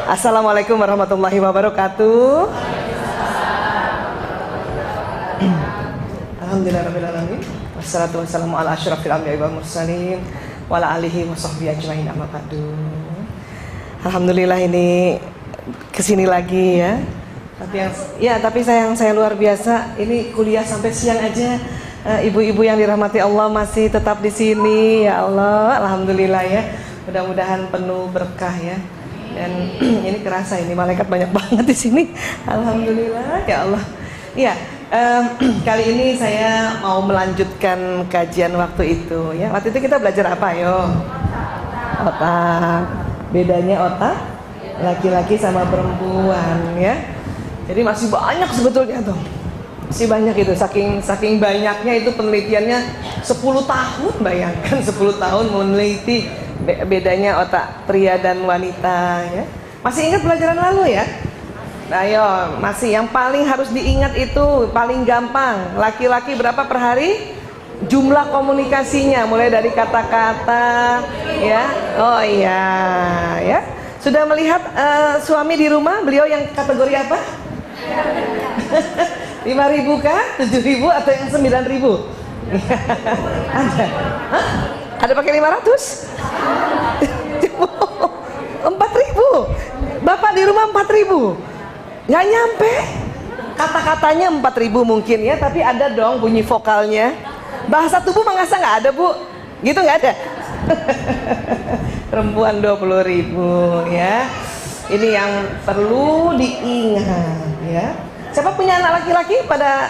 Assalamualaikum warahmatullahi wabarakatuh. Alhamdulillahirrahmanirrahim. Wassalatu wassalamu ala asyrafil anbiya'i wal mursalin wa ala alihi wa sahbihi ajmain amma ba'du. Alhamdulillah ini kesini lagi ya. Tapi saya luar biasa. Ini kuliah sampai siang aja. Ibu-ibu yang dirahmati Allah masih tetap di sini ya Allah. Alhamdulillah ya. Mudah-mudahan penuh berkah ya. Dan ini kerasa ini malaikat banyak banget di sini. Alhamdulillah ya Allah. Iya, kali ini saya mau melanjutkan kajian waktu itu ya. Waktu itu kita belajar apa yo? Otak. Bedanya otak laki-laki sama perempuan ya. Jadi masih banyak sebetulnya tuh. Masih banyak itu, saking banyaknya itu penelitiannya 10 tahun, bayangkan 10 tahun meneliti bedanya otak pria dan wanita ya. Masih ingat pelajaran lalu ya? Ayo, masih yang paling harus diingat itu paling gampang. Laki-laki berapa per hari? Jumlah komunikasinya mulai dari kata-kata ya. Oh iya ya. Sudah melihat suami di rumah, beliau yang kategori apa? 5.000 kah? 7.000 atau yang 9.000? Ada? Hah? Ada pakai 500? 4.000? Bapak di rumah 4.000? Nggak nyampe? Kata-katanya 4.000 mungkin ya, tapi ada dong bunyi vokalnya. Bahasa tubuh masa nggak ada bu? Gitu nggak ada? Perempuan 20.000 ya. Ini yang perlu diingat ya. Siapa punya anak laki-laki pada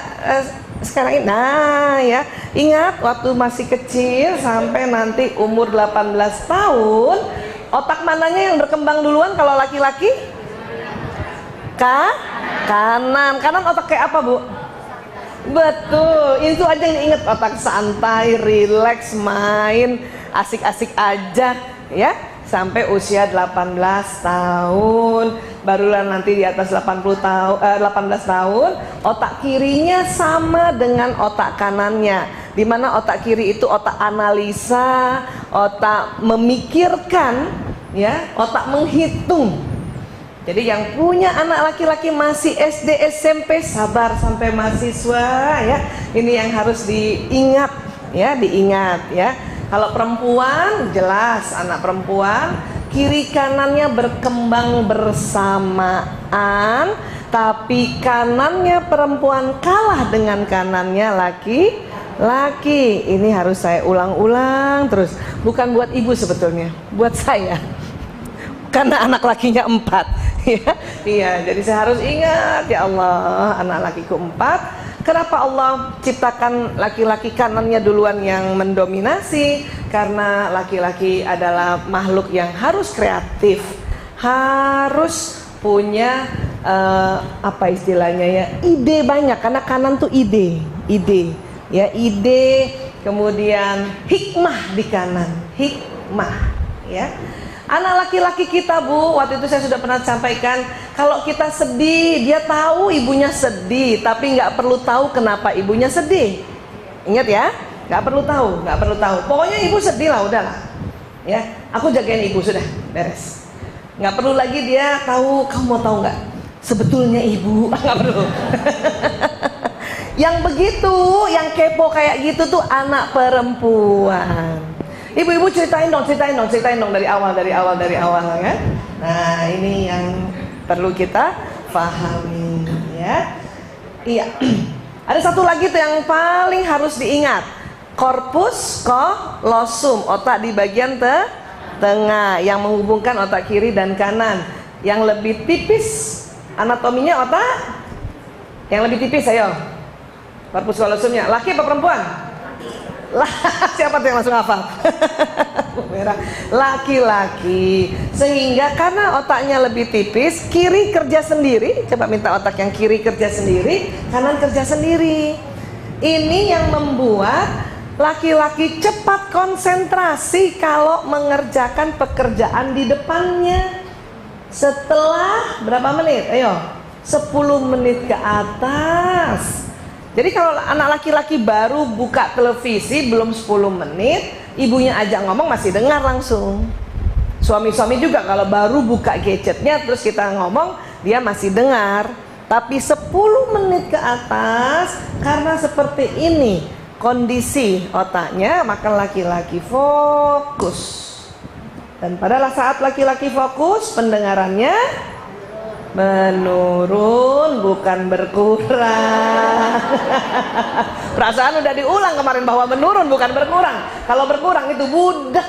sekarang ini? Nah ya, ingat waktu masih kecil sampai nanti umur 18 tahun, otak mananya yang berkembang duluan kalau laki-laki? Kanan. Kanan otak kayak apa bu? Betul, itu aja yang diingat. Otak santai, rileks, main, asik-asik aja ya. Sampai usia 18 tahun, barulah nanti di atas 18 tahun, otak kirinya sama dengan otak kanannya. Dimana otak kiri itu otak analisa, otak memikirkan, ya, otak menghitung. Jadi yang punya anak laki-laki masih SD, SMP, sabar sampai mahasiswa, ya. Ini yang harus diingat, ya. Kalau perempuan, jelas anak perempuan kiri kanannya berkembang bersamaan, tapi kanannya perempuan kalah dengan kanannya laki-laki. Ini harus saya ulang-ulang terus. Bukan buat ibu sebetulnya, buat saya. Karena anak lakinya 4 ya. Iya, jadi saya harus ingat, ya Allah, anak lakiku 4. Kenapa Allah ciptakan laki-laki kanannya duluan yang mendominasi? Karena laki-laki adalah makhluk yang harus kreatif, harus punya apa istilahnya ya, ide banyak. Karena kanan tuh ide, ya, ide, kemudian hikmah di kanan, hikmah, ya. Anak laki-laki kita bu, waktu itu saya sudah pernah sampaikan, kalau kita sedih, dia tahu ibunya sedih, tapi nggak perlu tahu kenapa ibunya sedih. Ingat ya, nggak perlu tahu. Pokoknya ibu sedih lah, udahlah. Ya, aku jagain ibu sudah, beres. Nggak perlu lagi dia tahu. Kamu mau tahu nggak? Sebetulnya ibu nggak perlu. Yang begitu, yang kepo kayak gitu tuh anak perempuan. Ibu-ibu ceritain dong dari awal ya. Nah, ini yang perlu kita pahami ya. Iya. Ada satu lagi tuh yang paling harus diingat. Corpus callosum, otak di bagian tengah yang menghubungkan otak kiri dan kanan. Yang lebih tipis anatominya otak yang lebih tipis, ayo. Corpus callosumnya laki apa perempuan? Siapa tuh yang langsung hafal? Laki-laki. Sehingga karena otaknya lebih tipis, kiri kerja sendiri. Coba minta otak yang kiri kerja sendiri, kanan kerja sendiri. Ini yang membuat laki-laki cepat konsentrasi kalau mengerjakan pekerjaan di depannya. Setelah berapa menit? Ayo, 10 menit ke atas. Jadi kalau anak laki-laki baru buka televisi belum 10 menit, ibunya ajak ngomong masih dengar langsung. Suami-suami juga kalau baru buka gadgetnya terus kita ngomong, dia masih dengar. Tapi 10 menit ke atas, karena seperti ini kondisi otaknya, maka laki-laki fokus. Dan pada saat laki-laki fokus, pendengarannya menurun, bukan berkurang. Perasaan udah diulang kemarin bahwa menurun bukan berkurang. Kalau berkurang itu budak.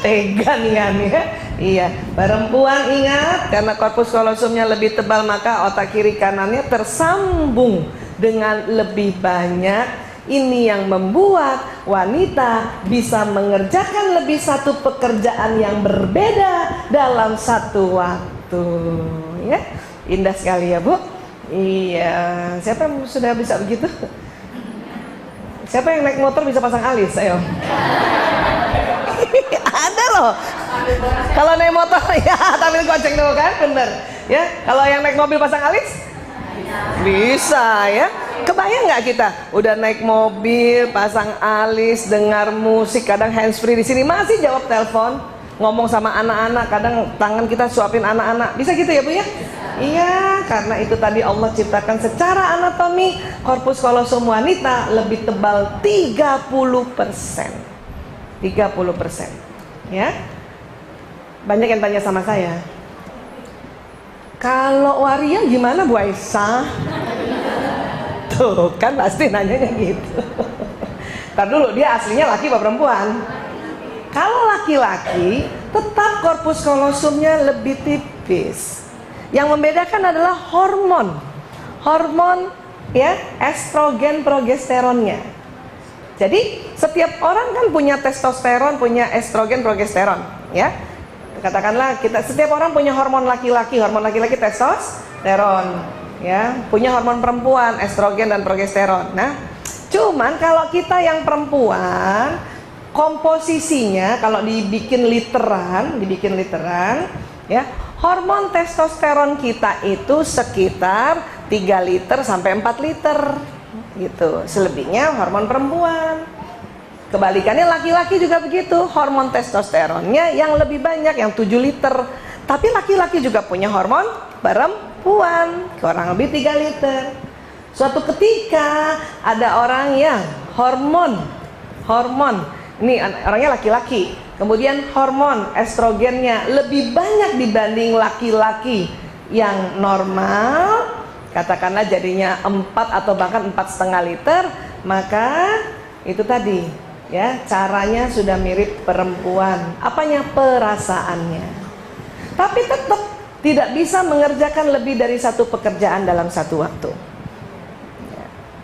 Tega nih kan ya. Iya, perempuan ingat, karena korpus kolosumnya lebih tebal maka otak kiri kanannya tersambung dengan lebih banyak. Ini yang membuat wanita bisa mengerjakan lebih satu pekerjaan yang berbeda dalam satu waktu. Ya, indah sekali ya Bu. Iya, siapa yang sudah bisa begitu? Siapa yang naik motor bisa pasang alis? Ayo. Ada loh. Kalau naik motor ya sambil goceng dulu kan, bener. Ya, kalau yang naik mobil pasang alis bisa ya. Kebayang nggak kita udah naik mobil, pasang alis, dengar musik, kadang handsfree di sini masih jawab telepon, ngomong sama anak-anak, kadang tangan kita suapin anak-anak, bisa gitu ya Bu ya? Iya, karena itu tadi Allah ciptakan secara anatomi korpus kolosum wanita lebih tebal 30%. 30%. Ya. Banyak yang tanya sama saya, kalau waria gimana Bu Aisyah? Tuh kan pasti nanyanya gitu. Ntar dulu, dia aslinya laki apa perempuan? Kalau laki-laki tetap korpus kolosumnya lebih tipis. Yang membedakan adalah hormon. Hormon ya, estrogen progesteronnya. Jadi setiap orang kan punya testosteron, punya estrogen progesteron ya. Katakanlah setiap orang punya hormon laki-laki testosteron. Ya, punya hormon perempuan, estrogen dan progesteron. Nah, cuman kalau kita yang perempuan, komposisinya kalau dibikin literan, ya, hormon testosteron kita itu sekitar 3 liter sampai 4 liter, gitu. Selebihnya hormon perempuan. Kebalikannya laki-laki juga begitu, hormon testosteronnya yang lebih banyak, yang 7 liter. Tapi laki-laki juga punya hormon perempuan, kurang lebih 3 liter. Suatu ketika ada orang yang hormon, ini orangnya laki-laki, kemudian hormon estrogennya lebih banyak dibanding laki-laki yang normal, katakanlah jadinya 4 atau bahkan 4,5 liter, maka itu tadi ya, caranya sudah mirip perempuan. Apanya? Perasaannya. Tapi tetap tidak bisa mengerjakan lebih dari satu pekerjaan dalam satu waktu.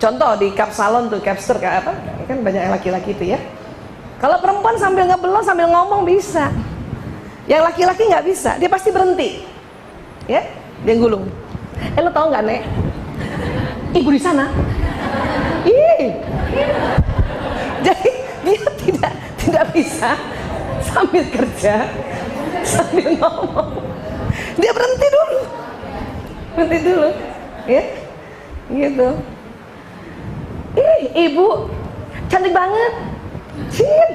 Contoh di cup salon tuh, capster kayak apa? Kan banyak yang laki-laki itu ya. Kalau perempuan sambil ngebelot sambil ngomong bisa. Yang laki-laki nggak bisa, dia pasti berhenti. Ya, dia gulung. Lo tau nggak Nek? Ibu di sana. Ih. Jadi dia tidak bisa sambil kerja sambil ngomong, dia berhenti dulu, ya, gitu. Ih, ibu cantik banget, Cin.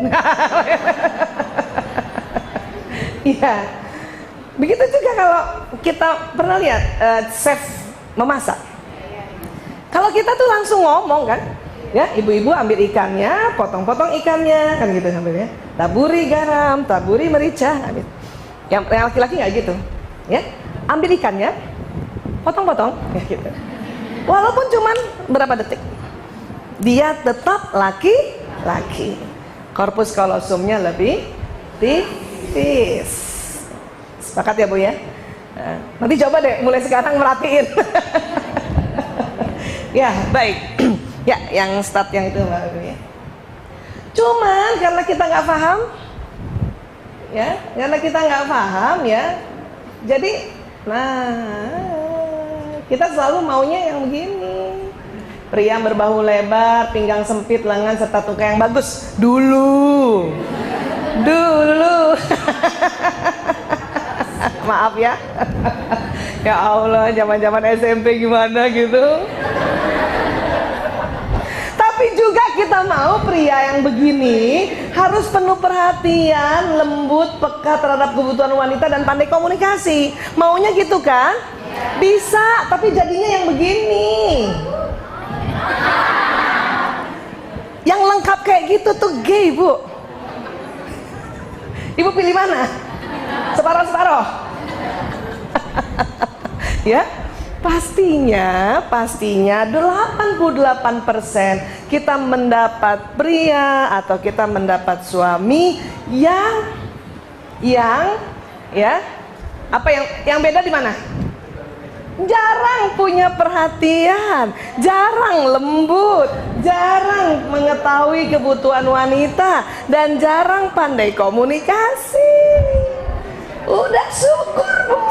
Iya, begitu juga kalau kita pernah lihat chef memasak. Kalau kita tuh langsung ngomong kan, ya, ibu-ibu ambil ikannya, potong-potong ikannya, kan gitu sambilnya, taburi garam, taburi merica, ambil. Yang laki-laki nggak gitu, ya, ambil ikannya, potong-potong, ya gitu. Walaupun cuman berapa detik, dia tetap laki-laki. Korpus kolosumnya lebih tipis. Sepakat ya Bu ya? Nanti coba deh mulai sekarang merhatiin. Ya baik. Ya yang start yang itu Mbak ya. Cuman karena kita nggak paham, ya, karena kita nggak paham ya, jadi, kita selalu maunya yang begini, pria berbahu lebar, pinggang sempit, lengan serta tuka yang bagus dulu. Maaf ya, ya Allah, zaman-zaman SMP gimana gitu. Tapi juga kita mau pria yang begini Harus penuh perhatian, lembut, peka terhadap kebutuhan wanita dan pandai komunikasi. Maunya gitu kan? Bisa, tapi jadinya yang begini. Yang lengkap kayak gitu tuh gay, Bu. Ibu pilih mana? Separuh-separuh. Ya, pastinya 88% kita mendapat pria atau kita mendapat suami yang ya, apa yang beda di mana? Jarang punya perhatian, jarang lembut, jarang mengetahui kebutuhan wanita, dan jarang pandai komunikasi. Udah syukur, Bu.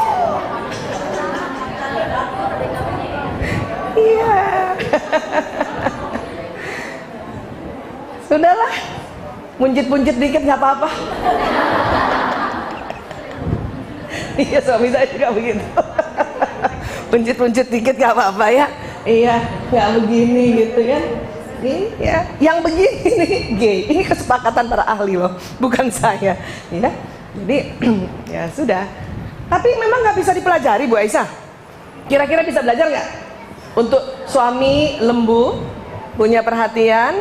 Iya. Sudahlah, munjit-munjit dikit nggak apa-apa. Iya, suami saya juga begitu. Munjit-munjit dikit nggak apa-apa ya. Iya, nggak begini gitu kan. Iya, yang begini nih gay. Ini kesepakatan para ahli loh, bukan saya. Ya, jadi ya sudah. Tapi memang nggak bisa dipelajari, Bu Aisyah. Kira-kira bisa belajar nggak? Untuk suami lembu, punya perhatian,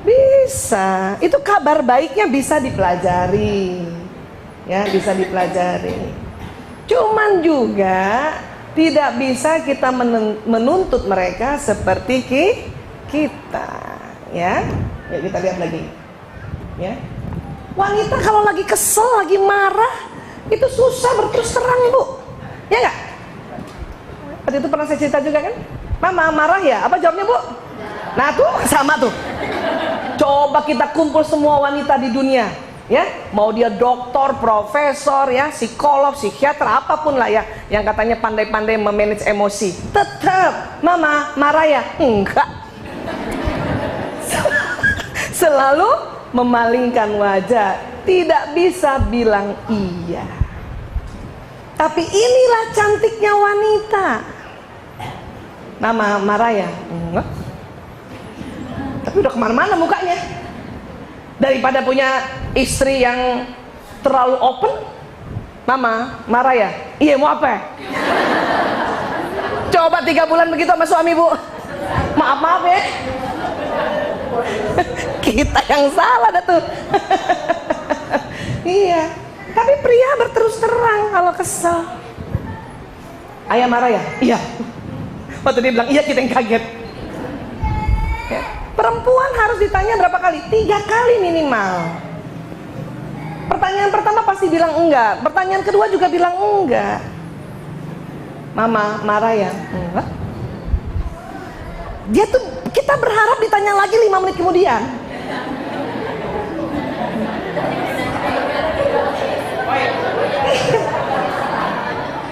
bisa. Itu kabar baiknya bisa dipelajari, ya bisa dipelajari. Cuman juga tidak bisa kita menuntut mereka seperti kita, ya. Ya kita lihat lagi, ya. Wanita kalau lagi kesel, lagi marah, itu susah berterus terang, Bu, ya nggak? Waktu itu pernah saya cerita juga kan, Mama marah ya? Apa jawabnya, Bu? Nah tuh sama tuh. Coba kita kumpul semua wanita di dunia, ya, mau dia dokter, profesor, ya, psikolog, psikiater, apapun lah ya, yang katanya pandai-pandai memanage emosi, tetap Mama marah ya? Enggak. Selalu memalingkan wajah, tidak bisa bilang iya. Tapi inilah cantiknya wanita. Mama marah ya? Enggak. Tapi udah kemana-mana mukanya. Daripada punya istri yang terlalu open, Mama marah ya? Iya, mau apa? Coba 3 bulan begitu sama suami, Bu. Maaf ya. Kita yang salah dah tuh. Iya. Tapi pria berterus terang kalau kesel. Ayah marah ya? Iya. Waktu dia bilang iya, kita yang kaget. Ya. Perempuan harus ditanya berapa kali? 3 kali minimal. Pertanyaan pertama pasti bilang enggak. Pertanyaan kedua juga bilang enggak. Mama marah ya? Enggak. Dia tuh, kita berharap ditanya lagi 5 menit kemudian.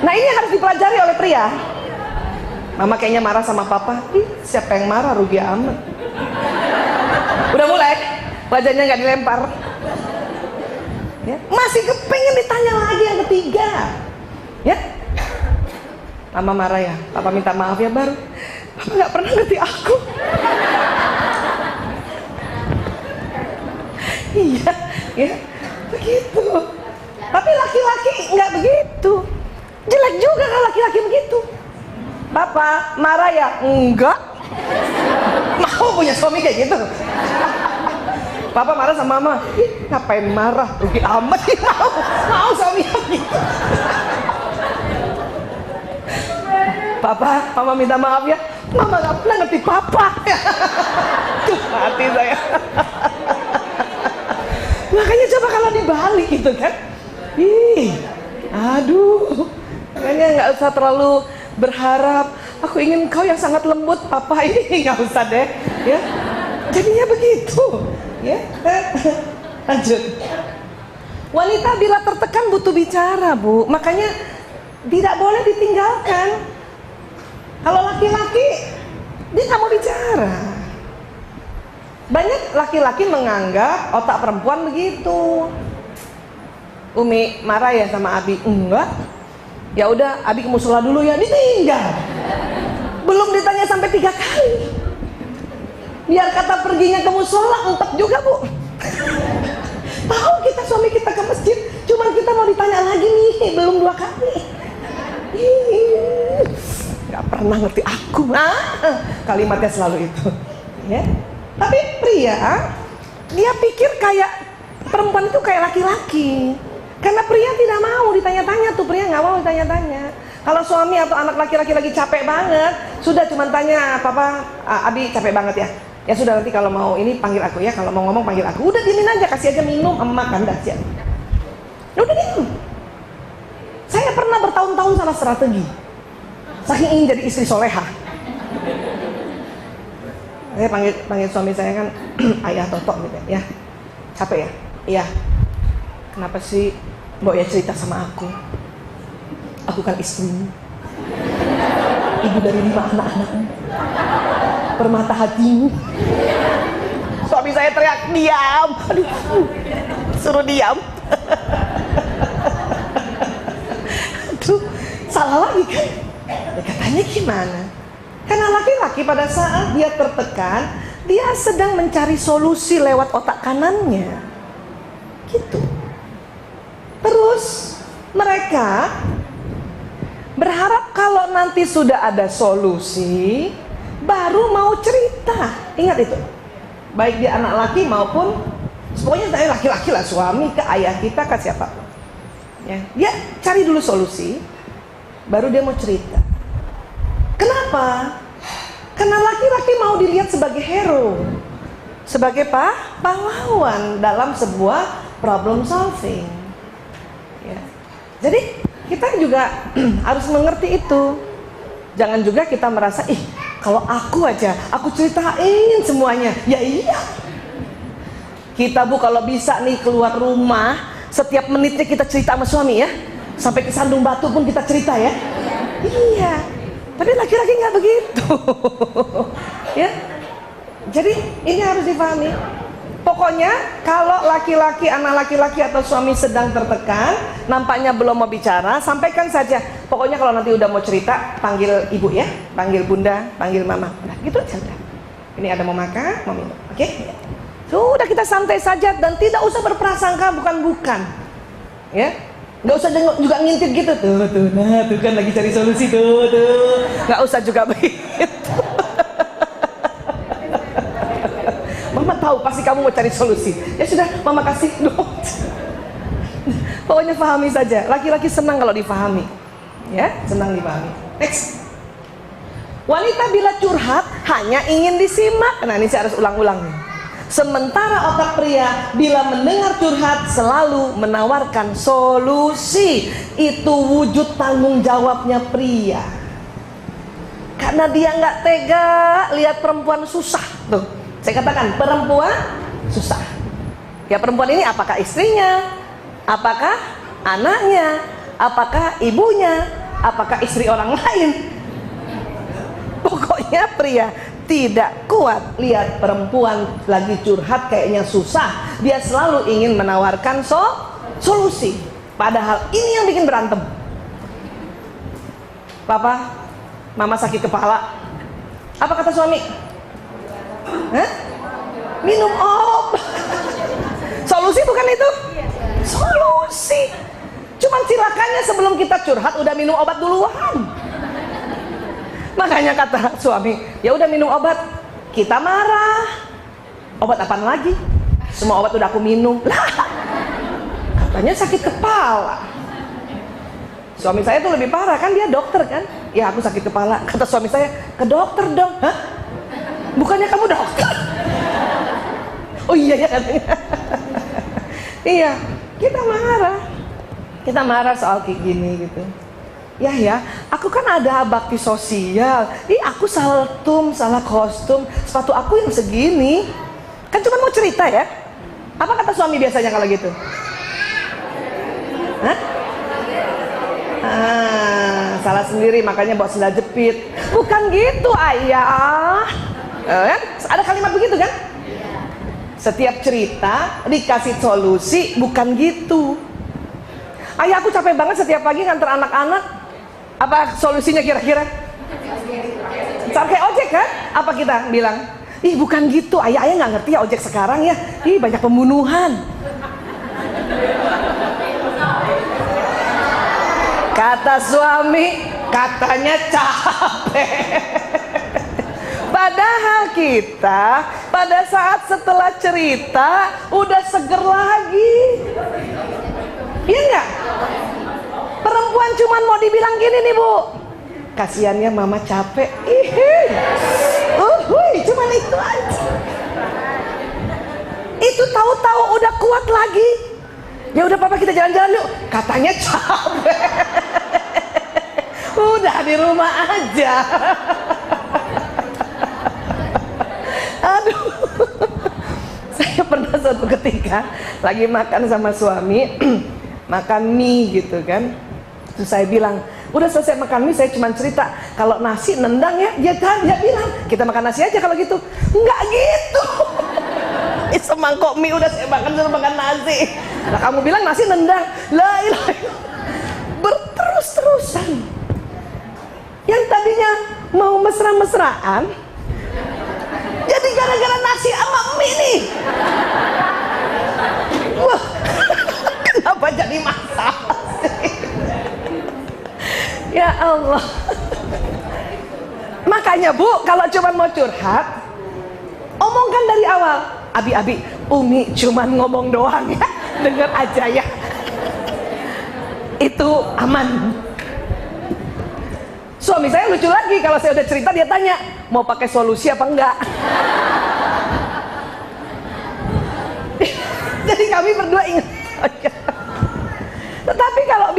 Nah ini harus dipelajari oleh pria. Mama kayaknya marah sama papa. Siapa yang marah, rugi amat. Udah mulai, wajahnya nggak dilempar, ya. Masih kepengen ditanya lagi yang ketiga, ya. Mama marah ya, papa minta maaf ya, baru papa nggak pernah ngerti aku. Iya, ya, begitu. Tapi laki-laki nggak begitu. Jelek juga kalau laki-laki begitu. Papa marah ya? Enggak. Mau punya suami kayak gitu? Papa marah sama Mama, ngapain marah? Rugi amat. Mau suami gitu. Papa, Mama minta maaf ya. Mama nggak pernah ngerti Papa. Tuh hati saya. Makanya coba kalau dibalik gitu kan. Aduh. Makanya nggak usah terlalu berharap. Aku ingin kau yang sangat lembut, Papa, ini nggak usah deh, ya. Jadinya begitu, ya. Lanjut. Wanita bila tertekan butuh bicara, Bu. Makanya tidak boleh ditinggalkan. Kalau laki-laki, dia nggak mau bicara. Banyak laki-laki menganggap otak perempuan begitu. Umi marah ya sama Abi? Enggak. Ya udah, Abi ke musola dulu ya, ditinggal. Belum ditanya sampai 3 kali. Biar kata perginya ke musola, entek juga, Bu. Tahu kita suami kita ke masjid, cuman kita mau ditanya lagi nih, belum 2 kali. Gak pernah ngerti aku. Kalimatnya selalu itu. Ya. Tapi pria, dia pikir kayak perempuan itu kayak laki-laki. Karena pria tidak mau ditanya-tanya tuh, pria nggak mau ditanya-tanya. Kalau suami atau anak laki-laki lagi capek banget, sudah cuma tanya, papa, Abi capek banget ya. Ya sudah, nanti kalau mau ini panggil aku ya, kalau mau ngomong panggil aku. Udah diemin aja, kasih aja minum, makan, dah siap. Udah diem. Saya pernah bertahun-tahun salah strategi, saking ingin jadi istri soleha. Saya panggil suami saya kan ayah Toto gitu ya. Capek ya? Iya. Kenapa sih Mbok ya cerita sama aku? Aku kan istrimu, ibu dari 5 anak-anakmu, permata hatimu. Suami saya teriak, diam. Aduh, suruh diam. Aduh, salah lagi kan? Ya, katanya gimana? Karena laki-laki pada saat dia tertekan, dia sedang mencari solusi lewat otak kanannya. Gitu. Terus mereka berharap kalau nanti sudah ada solusi, baru mau cerita. Ingat itu. Baik dia anak laki maupun, pokoknya saya laki-laki lah, suami ke ayah kita ke siapa. Ya, dia cari dulu solusi, baru dia mau cerita. Kenapa? Karena laki-laki mau dilihat sebagai hero, sebagai pahlawan dalam sebuah problem solving. Ya. Jadi kita juga harus mengerti itu. Jangan juga kita merasa, kalau aku aja, aku ceritain semuanya. Ya iya. Kita Bu kalau bisa nih keluar rumah, setiap menitnya kita cerita sama suami ya. Sampai ke Sandung Batu pun kita cerita ya. Iya. Tapi laki-laki nggak begitu. Ya. Jadi ini harus dipahami. Pokoknya kalau laki-laki, anak laki-laki atau suami sedang tertekan, nampaknya belum mau bicara, sampaikan saja. Pokoknya kalau nanti udah mau cerita, panggil ibu ya, panggil bunda, panggil mama. Nah, gitu aja udah. Ini ada mau makan, mau minum. Oke? Sudah, kita santai saja dan tidak usah berprasangka bukan-bukan. Ya. Nggak usah juga ngintip gitu tuh, nah tuh kan lagi cari solusi tuh. Nggak usah juga begitu. Mama tahu pasti kamu mau cari solusi. Ya sudah, mama kasih dong. Pokoknya pahami saja. Laki-laki senang kalau dipahami. Ya, senang dipahami. Next. Wanita bila curhat hanya ingin disimak. Nah, ini saya harus ulang-ulang nih. Sementara otak pria bila mendengar curhat selalu menawarkan solusi. Itu wujud tanggung jawabnya pria. Karena dia nggak tega lihat perempuan susah tuh. Saya katakan perempuan susah. Ya, perempuan ini apakah istrinya, apakah anaknya, apakah ibunya, apakah istri orang lain. Pokoknya pria tidak kuat lihat perempuan lagi curhat kayaknya susah. Dia selalu ingin menawarkan solusi. Padahal ini yang bikin berantem. Papa, mama sakit kepala. Apa kata suami? Hah? Minum obat. Solusi bukan itu? Solusi. Cuman silakannya sebelum kita curhat udah minum obat duluan. Makanya kata suami, ya udah minum obat. Kita marah. Obat apaan lagi? Semua obat udah aku minum. Lah, katanya sakit kepala. Suami saya tuh lebih parah kan, dia dokter kan. Ya aku sakit kepala. Kata suami saya, ke dokter dong. Hah? Bukannya kamu dokter? Oh iya ya katanya. Iya, kita marah. Kita marah soal kayak gini gitu. Ya, aku kan ada bakti sosial. Aku salah salah kostum, sepatu aku yang segini. Kan cuma mau cerita ya. Apa kata suami biasanya kalau gitu? Hah? Salah sendiri makanya bawa sendal jepit. Bukan gitu ayah. Ada kalimat begitu kan? Setiap cerita dikasih solusi, bukan gitu. Ayah aku capek banget setiap pagi nganter anak-anak. Apa solusinya kira-kira? Sampai ojek kan? Apa kita bilang? Ih bukan gitu, ayah nggak ngerti ya ojek sekarang ya. Ih banyak pembunuhan. Kata suami, katanya capek. Padahal kita pada saat setelah cerita udah seger lagi. Iya nggak? Perempuan cuman mau dibilang gini nih bu, kasihannya mama capek. Cuman itu aja. Itu tahu-tahu udah kuat lagi. Ya udah papa kita jalan-jalan yuk. Katanya capek. Udah di rumah aja. Aduh. Saya pernah suatu ketika lagi makan sama suami, makan mie gitu kan. Terus saya bilang, udah selesai makan mie, saya cuma cerita kalau nasi nendang ya. Dia bilang, kita makan nasi aja kalau gitu. Enggak gitu. Semangkok mie udah saya makan, suruh makan nasi. Nah kamu bilang nasi nendang. La ilaha illallah. Berterus-terusan. Yang tadinya mau mesra-mesraan, jadi gara-gara nasi sama mie nih. Wah, kenapa jadi masalah sih? Ya Allah. Makanya bu, kalau cuma mau curhat, omongkan dari awal. Abi, Umi cuman ngomong doang ya, denger aja ya. Itu aman. Suami saya lucu lagi, kalau saya udah cerita dia tanya, mau pakai solusi apa enggak? Jadi kami berdua ingat. Tetapi kalau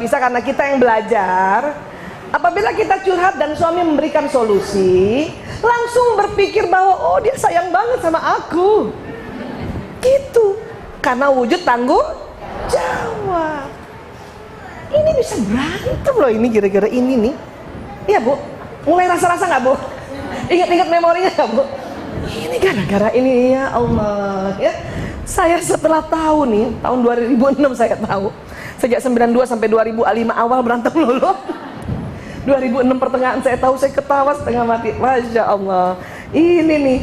bisa karena kita yang belajar, apabila kita curhat dan suami memberikan solusi, langsung berpikir bahwa oh dia sayang banget sama aku. Gitu. Karena wujud tanggung jawab. Ini bisa berantem loh ini gara-gara ini nih. Iya bu, mulai rasa-rasa nggak bu? Ingat-ingat memorinya nggak bu? Ini gara-gara ini ya Allah ya. Saya setelah tahu nih, tahun 2006 saya tahu. Sejak 92 sampai 2005 awal berantem dulu. 2006 pertengahan saya tahu, saya ketawa setengah mati. Masya Allah. Ini nih,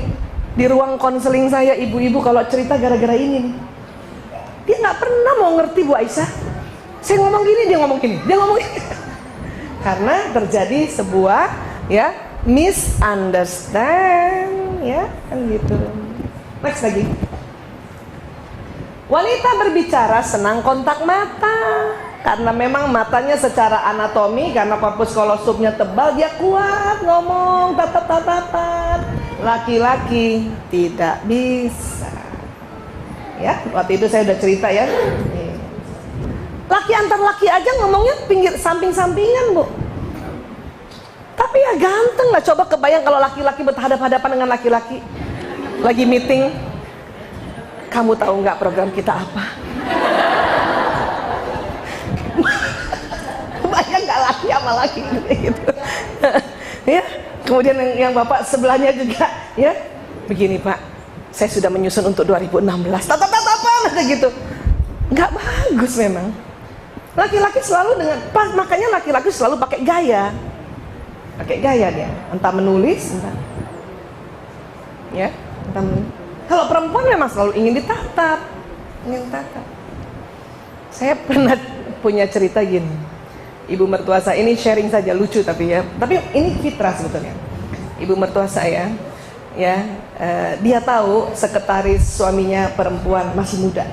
di ruang konseling saya ibu-ibu kalau cerita gara-gara ini nih. Dia nggak pernah mau ngerti Bu Aisyah. Saya ngomong gini, dia ngomong gini, dia ngomong gini. Karena terjadi sebuah ya misunderstand ya kan gitu. Next lagi. Wanita berbicara senang kontak mata karena memang matanya secara anatomi, karena korpus kolosumnya tebal, dia kuat ngomong tatap-tatapan. Laki-laki tidak bisa. Ya, waktu itu saya udah cerita ya. Laki antar laki aja ngomongnya pinggir samping-sampingan bu. Tapi ya ganteng lah. Coba kebayang kalau laki-laki berhadapan-hadapan dengan laki-laki lagi meeting. Kamu tahu nggak program kita apa? Bayang nggak laki sama laki gitu. Ya, kemudian yang bapak sebelahnya juga ya. Begini pak, saya sudah menyusun untuk 2016. Tatap-tatapan aja gitu. Nggak bagus memang. Laki-laki selalu dengan pas, makanya laki-laki selalu pakai gaya dia, entah menulis, entah menulis. Kalau perempuan memang selalu ingin ditatap. Saya pernah punya cerita gini, ibu mertua saya, ini sharing saja lucu tapi ini fitrah sebetulnya. Ibu mertua saya, dia tahu sekretaris suaminya perempuan masih muda,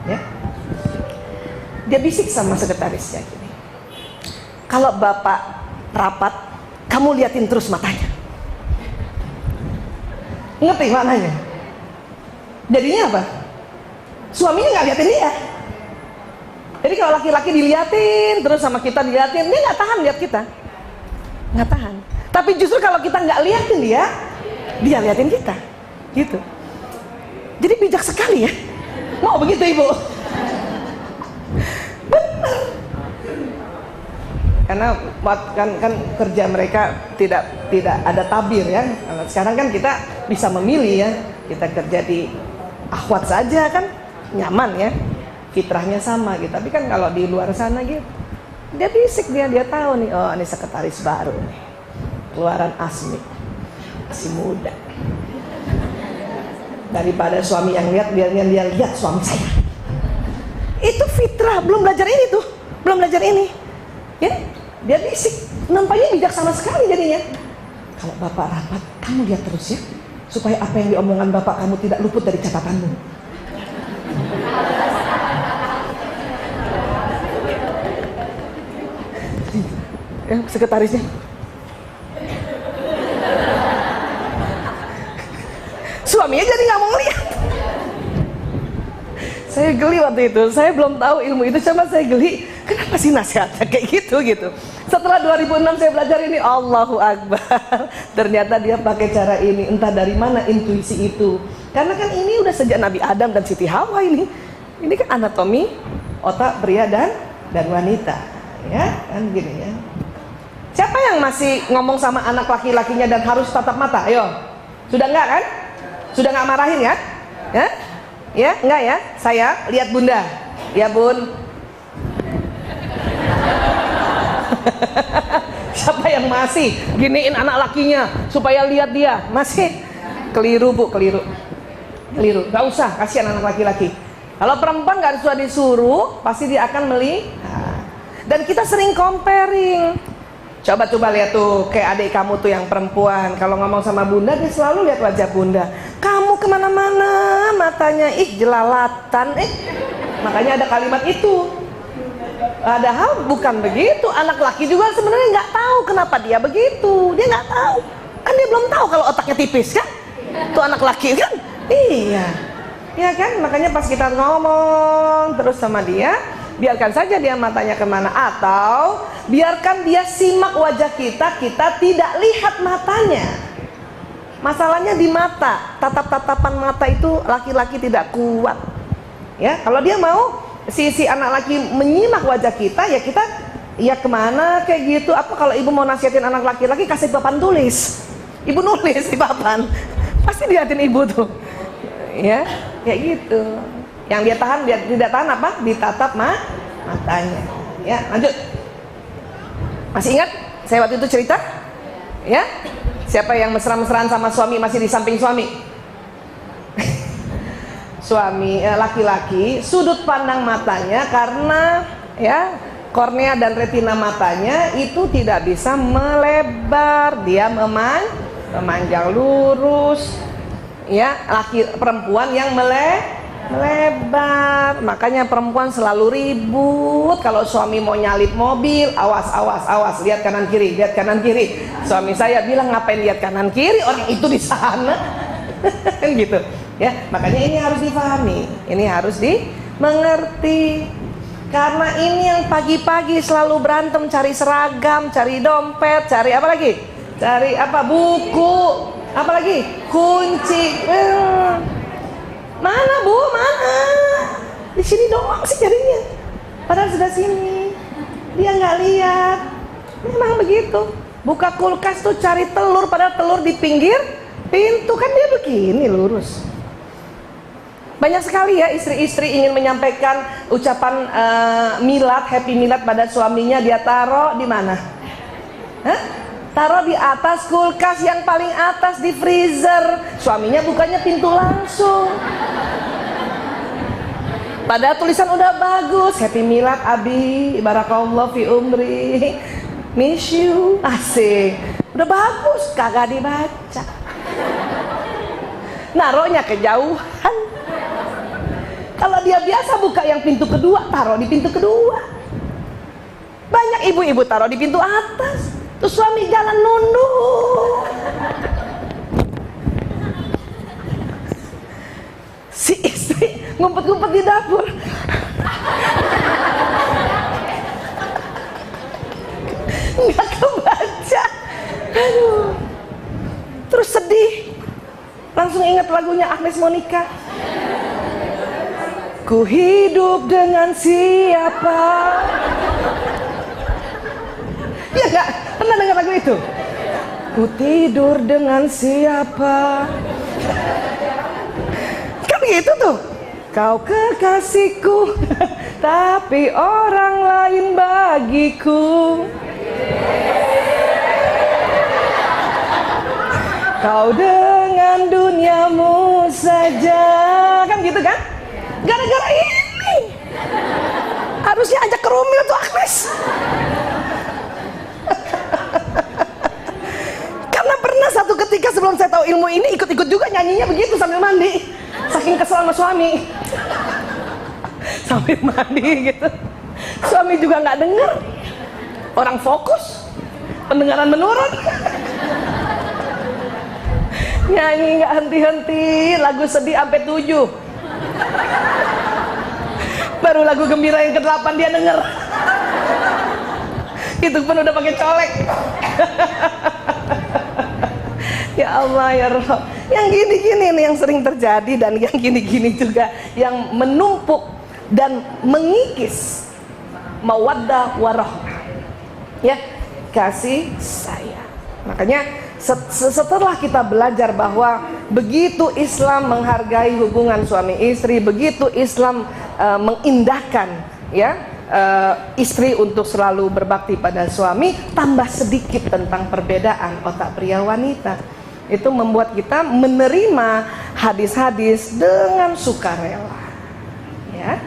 ya. Dia bisik sama sekretarisnya gini, kalau bapak rapat, kamu liatin terus matanya. Ngerti maknanya? Jadinya apa? Suaminya nggak liatin dia. Jadi kalau laki-laki diliatin terus sama kita diliatin, dia nggak tahan lihat kita, nggak tahan. Tapi justru kalau kita nggak liatin dia liatin kita, gitu. Jadi bijak sekali ya. Mau begitu ibu? Benar. Karena kan kerja mereka tidak ada tabir ya. Sekarang kan kita bisa memilih ya. Kita kerja di akhwat saja kan nyaman ya. Fitrahnya sama gitu. Tapi kan kalau di luar sana gitu, dia bisik, dia tahu nih, oh ini sekretaris baru nih, keluaran Asmi. masih muda. Daripada suami yang lihat, dia lihat suami saya. Itu fitrah, belum belajar ini tuh, belum belajar ini. Ya, dia bisik, nampaknya bijaksana sekali jadinya. Kalau bapak rapat, kamu lihat terus ya, supaya apa yang diomongkan bapak kamu tidak luput dari catatanmu. Ya, sekretarisnya. Suaminya jadi nggak mau lihat. Saya geli waktu itu, saya belum tahu ilmu itu, cuma saya geli. Kenapa sih nasihatnya kayak gitu? Setelah 2006 saya belajar ini, Allahu Akbar. Ternyata dia pakai cara ini, entah dari mana intuisi itu. Karena kan ini udah sejak Nabi Adam dan Siti Hawa ini. Ini kan anatomi otak pria dan wanita, ya kan gini ya. Siapa yang masih ngomong sama anak laki-lakinya dan harus tatap mata? Ayo, sudah enggak kan? Sudah nggak marahin ya? Ya? Ya, enggak ya? Saya lihat bunda. Ya bun. Siapa yang masih giniin anak lakinya supaya lihat dia? Masih keliru bu, keliru. Gak usah, kasihan anak laki-laki. Kalau perempuan nggak usah disuruh, pasti dia akan melihat. Dan kita sering comparing. Coba lihat tuh, kayak adik kamu tuh yang perempuan, kalau ngomong sama bunda dia selalu lihat wajah bunda. Kamu kemana-mana matanya, jelalatan, makanya ada kalimat itu. Padahal bukan begitu. Anak laki juga sebenarnya nggak tahu kenapa dia begitu. Dia nggak tahu, kan dia belum tahu kalau otaknya tipis kan. Tuh anak laki kan, iya, ya kan. Makanya pas kita ngomong terus sama dia, biarkan saja dia matanya kemana, atau biarkan dia simak wajah kita tidak lihat matanya. Masalahnya di mata, tatap-tatapan mata itu laki-laki tidak kuat. Ya, kalau dia mau si anak laki menyimak wajah kita, ya kita ya kemana kayak gitu. Apa kalau ibu mau nasihatin anak laki-laki, kasih papan tulis, ibu nulis di papan, pasti liatin ibu tuh. Ya, kayak gitu. Yang dia tahan, dia tidak tahan apa? Ditatap matanya. Ya, lanjut. Masih ingat saya waktu itu cerita? Ya, siapa yang mesra-mesraan sama suami masih di samping suami? Suami, laki-laki, sudut pandang matanya karena ya kornea dan retina matanya itu tidak bisa melebar, dia memanjang lurus. Ya, perempuan yang melebar. Makanya perempuan selalu ribut kalau suami mau nyalip mobil. Awas, lihat kanan kiri. Suami saya bilang, ngapain lihat kanan kiri, orang itu di sana. Kan gitu ya. Makanya ini harus dipahami, ini harus dimengerti. Karena ini yang pagi-pagi selalu berantem cari seragam, cari dompet, cari apa lagi? Cari apa? Buku, apa lagi? Kunci. Mana bu? Mana? Di sini doang sih carinya. Padahal sudah sini. Dia nggak lihat. Memang begitu. Buka kulkas tuh cari telur, padahal telur di pinggir pintu, kan dia begini lurus. Banyak sekali ya istri-istri ingin menyampaikan ucapan milad, happy milad pada suaminya, dia taruh di mana? Taruh di atas kulkas yang paling atas di freezer. Suaminya bukanya pintu langsung. Padahal tulisan udah bagus, happy milad abi, barakallahu fi umri, miss you, asik. Udah bagus, kagak dibaca. Naruhnya kejauhan. Kalau dia biasa buka yang pintu kedua, taruh di pintu kedua. Banyak ibu-ibu taruh di pintu atas. Terus suami jalan nunduk. Si istri ngumpet-ngumpet di dapur. Nggak kebaca. Aduh. Terus sedih. Langsung ingat lagunya Agnes Monica. Ku hidup dengan siapa? Ya enggak? Pernah dengar lagu itu? Ku tidur dengan siapa? Kan gitu tuh. Kau kekasihku, tapi orang lain bagiku. Kau Harusnya ajak ke Rumil tuh Agnes. Karena pernah satu ketika sebelum saya tahu ilmu ini, ikut-ikut juga nyanyinya begitu sambil mandi. Saking kesel sama suami. Sambil mandi gitu. Suami juga nggak denger. Orang fokus, pendengaran menurun. Nyanyi nggak henti-henti, lagu sedih sampai 7. Baru lagu gembira yang ke-8 dia denger. Itu pun udah pakai colek. Ya Allah ya Roh. Yang gini-gini nih yang sering terjadi, dan yang gini-gini juga yang menumpuk dan mengikis mawaddah warahmah. Ya, kasih sayang. Makanya setelah kita belajar bahwa begitu Islam menghargai hubungan suami istri, begitu Islam mengindahkan ya istri untuk selalu berbakti pada suami, tambah sedikit tentang perbedaan otak pria wanita. Itu membuat kita menerima hadis-hadis dengan sukarela. Ya.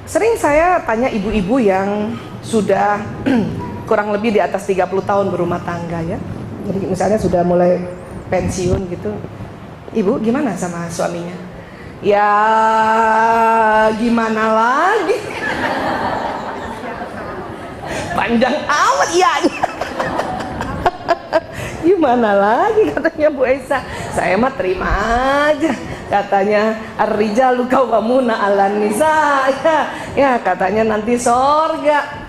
Sering saya tanya ibu-ibu yang sudah kurang lebih di atas 30 tahun berumah tangga ya. Jadi misalnya sudah mulai pensiun gitu. Ibu gimana sama suaminya? Ya gimana lagi? Panjang amat ya. Gimana lagi katanya Bu Esa. Saya mah terima aja. Katanya ar-rijalu qawwamuna 'alan nisa. Ya katanya nanti sorga.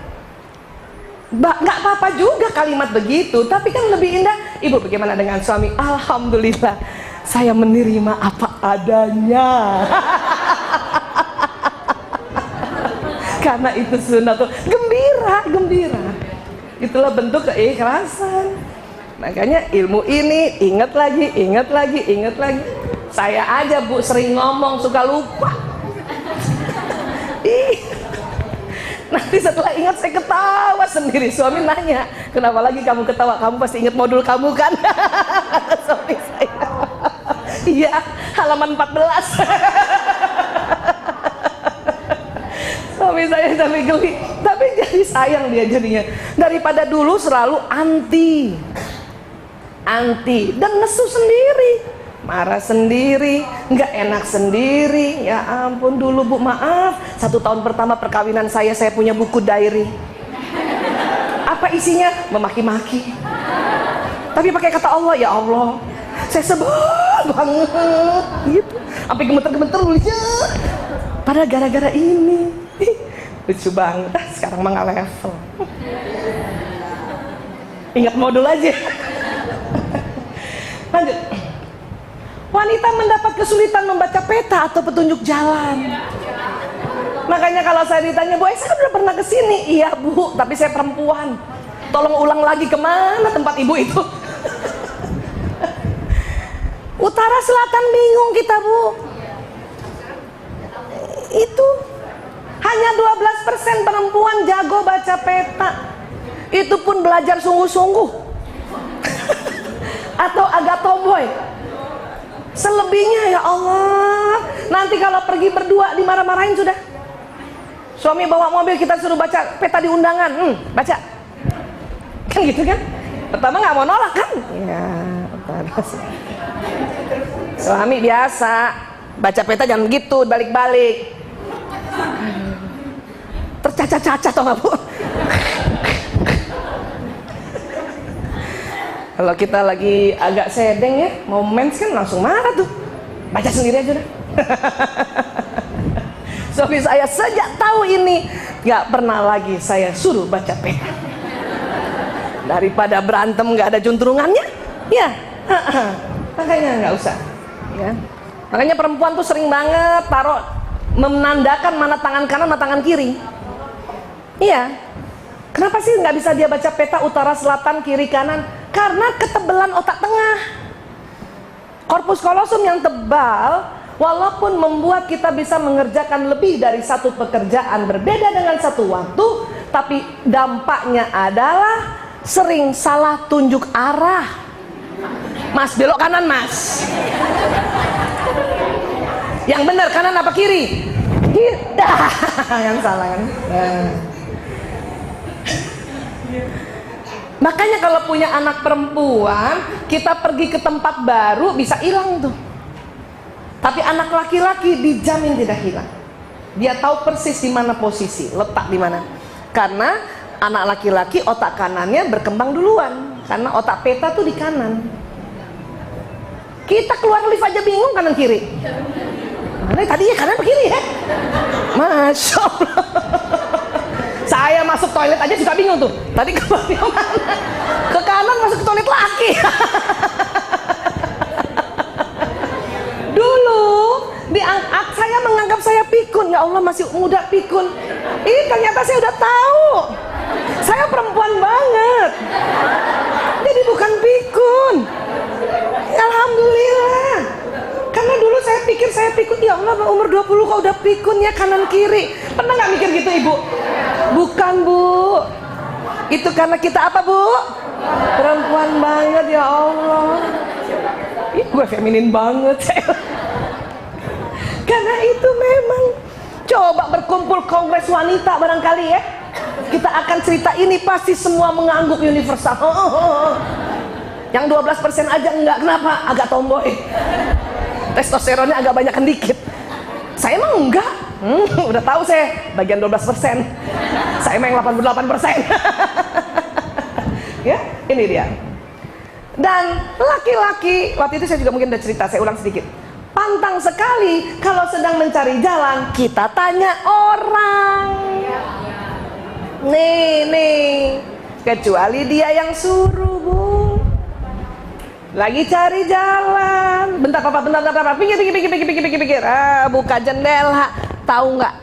Nggak apa-apa juga kalimat begitu, tapi kan lebih indah. Ibu bagaimana dengan suami? Alhamdulillah, saya menerima apa adanya. Karena itu sunnah tuh, gembira. Itulah bentuk keikhlasan. Makanya ilmu ini ingat lagi. Saya aja Bu sering ngomong suka lupa. Nanti setelah ingat saya ketawa sendiri. Suami nanya, kenapa lagi kamu ketawa? Kamu pasti ingat modul kamu kan? Suami saya, iya, halaman 14. Suami saya sampai geli. Tapi jadi sayang dia jadinya. Daripada dulu selalu anti dan nesu sendiri, marah sendiri, nggak enak sendiri. Ya ampun, dulu Bu maaf, 1 tahun pertama perkawinan saya punya buku diary. Apa isinya? Memaki-maki. Tapi pakai kata Allah. Ya Allah, saya sebel banget gitu, sampai gemeter-gemeter nulisnya. Padahal gara-gara ini. Lucu banget. Sekarang mah nggak level. Ingat modul aja. Lanjut. Wanita mendapat kesulitan membaca peta atau petunjuk jalan. Makanya kalau saya ditanya, Bu, saya udah pernah kesini. Iya Bu, tapi saya perempuan. Tolong ulang lagi, kemana tempat ibu itu? Utara selatan bingung kita Bu. Itu hanya 12% perempuan jago baca peta. Itu pun belajar sungguh-sungguh. Atau agak tomboy. Selebihnya ya Allah, nanti kalau pergi berdua dimarah-marahin sudah. Suami bawa mobil, kita suruh baca peta di undangan, baca. Kan gitu kan? Pertama nggak mau nolak kan? Ya, suami biasa baca peta jangan gitu, balik-balik. Tercacat-cacat tau nggak Bu? Kalau kita lagi agak sedeng ya, mau mens kan langsung marah tuh. Baca sendiri aja udah. Suami saya sejak tahu ini nggak pernah lagi saya suruh baca peta. Daripada berantem nggak ada juntrungannya, ya makanya nggak usah. Ya. Makanya perempuan tuh sering banget taruh menandakan mana tangan kanan, mana tangan kiri. Iya. Kenapa sih nggak bisa dia baca peta utara, selatan, kiri, kanan? Karena ketebalan otak tengah. Korpus kolosum yang tebal, walaupun membuat kita bisa mengerjakan lebih dari satu pekerjaan berbeda dengan satu waktu, tapi dampaknya adalah sering salah tunjuk arah. Mas, belok kanan Mas. Yang benar kanan apa kiri? Kita yang salah kan. Makanya kalau punya anak perempuan, kita pergi ke tempat baru bisa hilang tuh. Tapi anak laki-laki dijamin tidak hilang. Dia tahu persis di mana posisi, letak di mana. Karena anak laki-laki otak kanannya berkembang duluan, karena otak peta tuh di kanan. Kita keluar lift aja bingung kanan kiri. Mana tadinya kanan ke kiri ya? Masya Allah. Saya masuk toilet aja juga bingung tuh. Tadi keluar mana? Ke kanan masuk ke toilet laki. Dulu saya menganggap saya pikun. Ya Allah, masih muda pikun. Ih, ternyata saya udah tahu. Saya perempuan banget. Jadi bukan pikun. Alhamdulillah. Karena dulu saya pikir saya pikun. Ya Allah, umur 20 kok udah pikun ya kanan kiri. Pernah nggak mikir gitu Ibu? Bukan Bu. Itu karena kita apa Bu? Perempuan banget ya Allah. Ih, gue feminin banget saya. Karena itu memang. Coba berkumpul kongres wanita barangkali ya. Kita akan cerita ini pasti semua mengangguk universal. Yang 12% aja enggak, kenapa? Agak tomboy. Testosteronnya agak banyak dikit. Saya emang enggak. Udah tahu saya bagian 12%. Saya emang 88%. Ya, ini dia. Dan laki-laki, waktu itu saya juga mungkin udah cerita, saya ulang sedikit. Pantang sekali kalau sedang mencari jalan kita tanya orang. Nih, kecuali dia yang suruh Bu. Lagi cari jalan. Bentar papa, bentar. Pikir. Buka jendela. Tahu nggak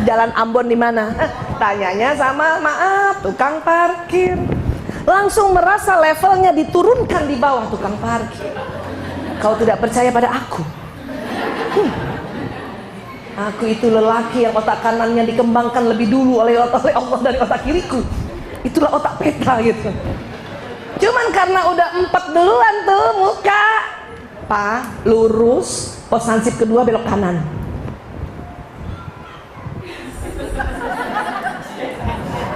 jalan Ambon di mana? Tanyanya sama maaf tukang parkir. Langsung merasa levelnya diturunkan di bawah tukang parkir. Kau tidak percaya pada aku? Aku itu lelaki yang otak kanannya dikembangkan lebih dulu oleh Allah dari otak kiriku. Itulah otak peta gitu. Cuman karena udah 4 duluan tuh muka, Pak, lurus, pos hansip kedua belok kanan.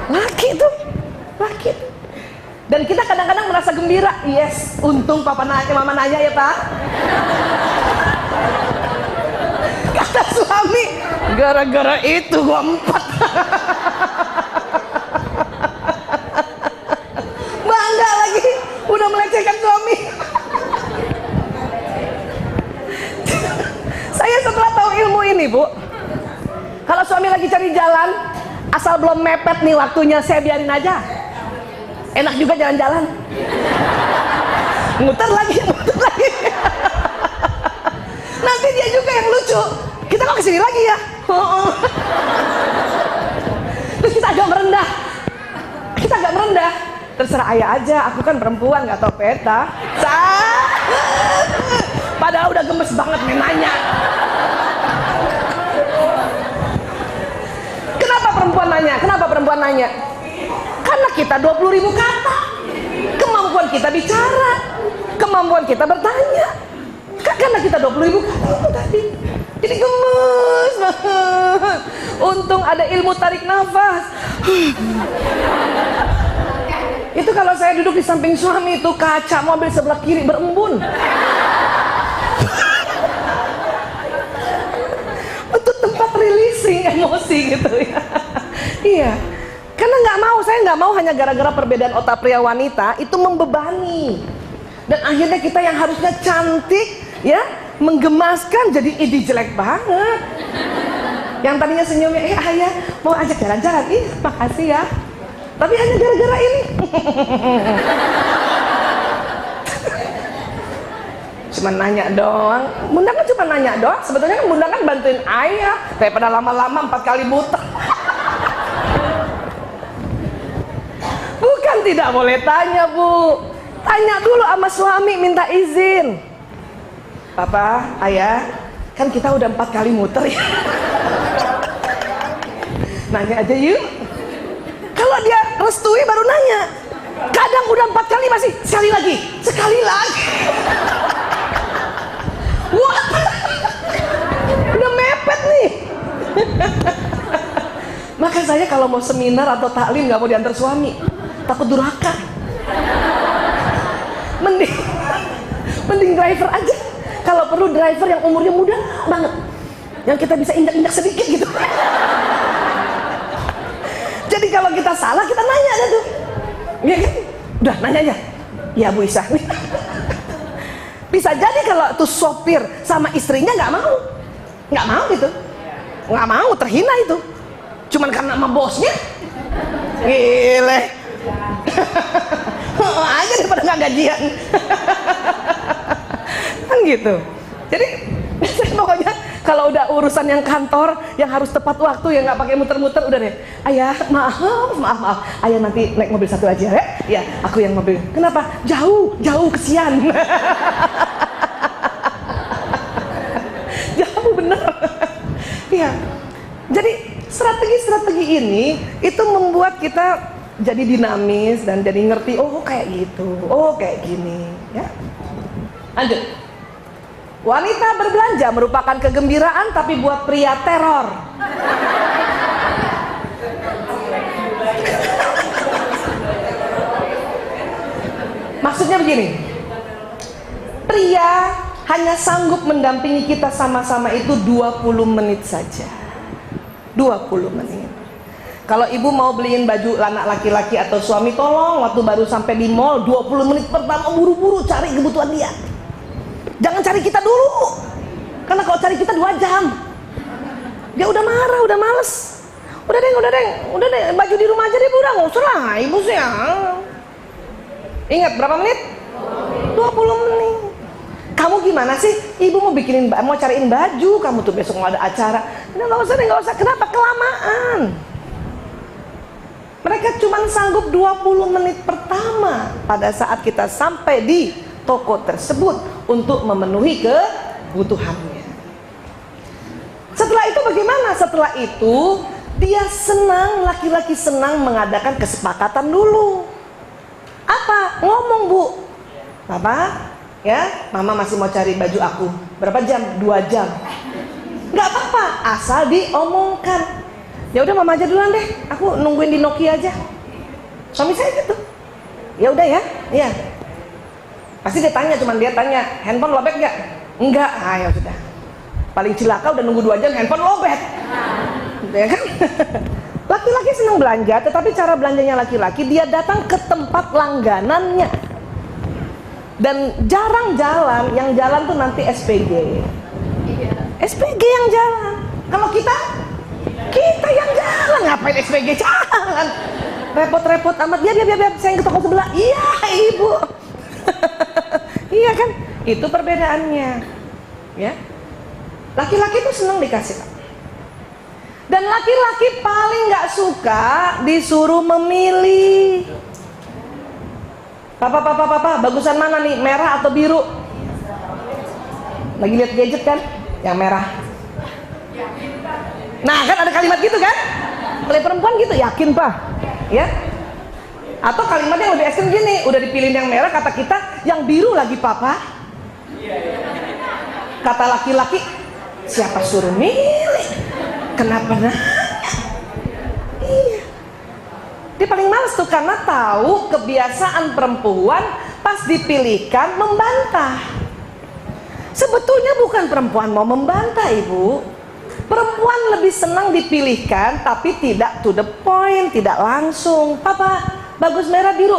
Laki tuh. Dan kita kadang-kadang merasa gembira. Yes, untung papa nanya, mama nanya ya Pak. Kata suami, gara-gara itu gua 4. Bangga lagi, udah melecehkan suami. Saya setelah tahu ilmu ini Bu, kalau suami lagi cari jalan, asal belum mepet nih waktunya, saya biarin aja. Enak juga jalan-jalan. Muter lagi. Nanti dia juga yang lucu. Kita kok kesini lagi ya? Terus kita agak merendah. Terserah ayah aja, aku kan perempuan nggak tahu peta. Padahal udah gemes banget nih nanya. Kenapa perempuan nanya? Karena kita 20.000 kata. Kemampuan kita bicara, kemampuan kita bertanya. Karena kita 20.000 kata itu tadi. Jadi gemes banget. Untung ada ilmu tarik nafas. Itu kalau saya duduk di samping suami itu, kaca mobil sebelah kiri berembun. Untuk tempat releasing emosi gitu ya. Iya. Karena saya nggak mau hanya gara-gara perbedaan otak pria wanita itu membebani. Dan akhirnya kita yang harusnya cantik, ya, menggemaskan jadi ide jelek banget. Yang tadinya senyumnya, ayah mau ajak jalan-jalan, makasih ya. Tapi hanya gara-gara ini. Cuma nanya doang. Bunda kan cuma nanya doang. Sebetulnya kan Bunda kan bantuin ayah daripada lama-lama 4 kali muter. Bukan tidak boleh tanya Bu. Tanya dulu sama suami, minta izin. Papa, ayah, kan kita udah 4 kali muter ya. Nanya aja yuk. Kalau dia restui baru nanya. Kadang udah 4 kali masih sekali lagi. Wah, udah mepet nih. Maka saya kalau mau seminar atau taklim nggak mau diantar suami, takut durhaka. Mending driver aja. Kalau perlu driver yang umurnya muda banget, yang kita bisa injak-injak sedikit gitu. Jadi kalau kita salah, kita nanya aja tuh. Iya kan? Udah nanya aja. Ya Bu Isa. Bisa jadi kalau tuh sopir sama istrinya nggak mau gitu, nggak mau, terhina itu. Cuman karena sama bosnya, gile. Aja daripada nggak gajian. Kan gitu. Jadi pokoknya kalau udah urusan yang kantor yang harus tepat waktu, yang nggak pakai muter-muter, udah deh. Ayah, maaf. Ayah nanti naik mobil satu aja ya. Ya, aku yang mobil. Kenapa? Jauh kesian. Jauh bener. Iya. Jadi strategi ini itu membuat kita jadi dinamis dan jadi ngerti, oh kayak gitu, oh kayak gini, ya. Lanjut. Wanita berbelanja merupakan kegembiraan, tapi buat pria teror. Maksudnya begini, pria hanya sanggup mendampingi kita sama-sama itu 20 menit saja. 20 menit. Kalau ibu mau beliin baju anak laki-laki atau suami, tolong waktu baru sampai di mall 20 menit pertama buru-buru cari kebutuhan dia. Jangan cari kita dulu. Karena kalau cari kita 2 jam, dia udah marah, udah males. Udah deh, baju di rumah aja deh, udah nggak usah lah, ibu sih ya. Ingat berapa menit? 20 menit. Kamu gimana sih? Ibu mau cariin baju, kamu tuh besok mau ada acara. Nggak usah. Kenapa? Kelamaan. Mereka cuma sanggup 20 menit pertama pada saat kita sampai di toko tersebut untuk memenuhi kebutuhannya. Setelah itu bagaimana? Setelah itu dia senang, laki-laki senang mengadakan kesepakatan dulu. Apa? Ngomong, Bu. Papa, ya, Mama masih mau cari baju aku. Berapa jam? 2 jam. Nggak apa-apa, asal diomongkan. Ya udah Mama aja duluan deh, aku nungguin di Nokia aja. Suami saya gitu. Ya udah ya, iya. Pasti dia tanya, handphone lobet nggak? Enggak. Ya sudah. Paling cilaka udah nunggu 2 jam handphone lobet. Ya kan? Laki-laki senang belanja, tetapi cara belanjanya laki-laki, dia datang ke tempat langganannya. Dan jarang jalan, yang jalan tuh nanti SPG. SPG yang jalan. Kalau kita yang jalan, ngapain SPG jalan? Repot-repot amat. Biar saya ke toko sebelah. Iya ibu. Iya kan? Itu perbedaannya. Ya. Laki-laki tuh senang dikasih. Dan laki-laki paling nggak suka disuruh memilih. Papa, bagusan mana nih? Merah atau biru? Lagi lihat gadget kan? Yang merah. Nah kan ada kalimat gitu kan? Oleh perempuan gitu, yakin Pak? Ya? Atau kalimat yang lebih ekstrem gini, udah dipilih yang merah, kata kita yang biru lagi Papa. Kata laki-laki, siapa suruh milih? Kenapa nanya? Iya. Dia paling males tuh karena tahu kebiasaan perempuan pas dipilihkan membantah. Sebetulnya bukan perempuan mau membantah, Ibu. Perempuan lebih senang dipilihkan tapi tidak to the point, tidak langsung. Papa, bagus merah biru.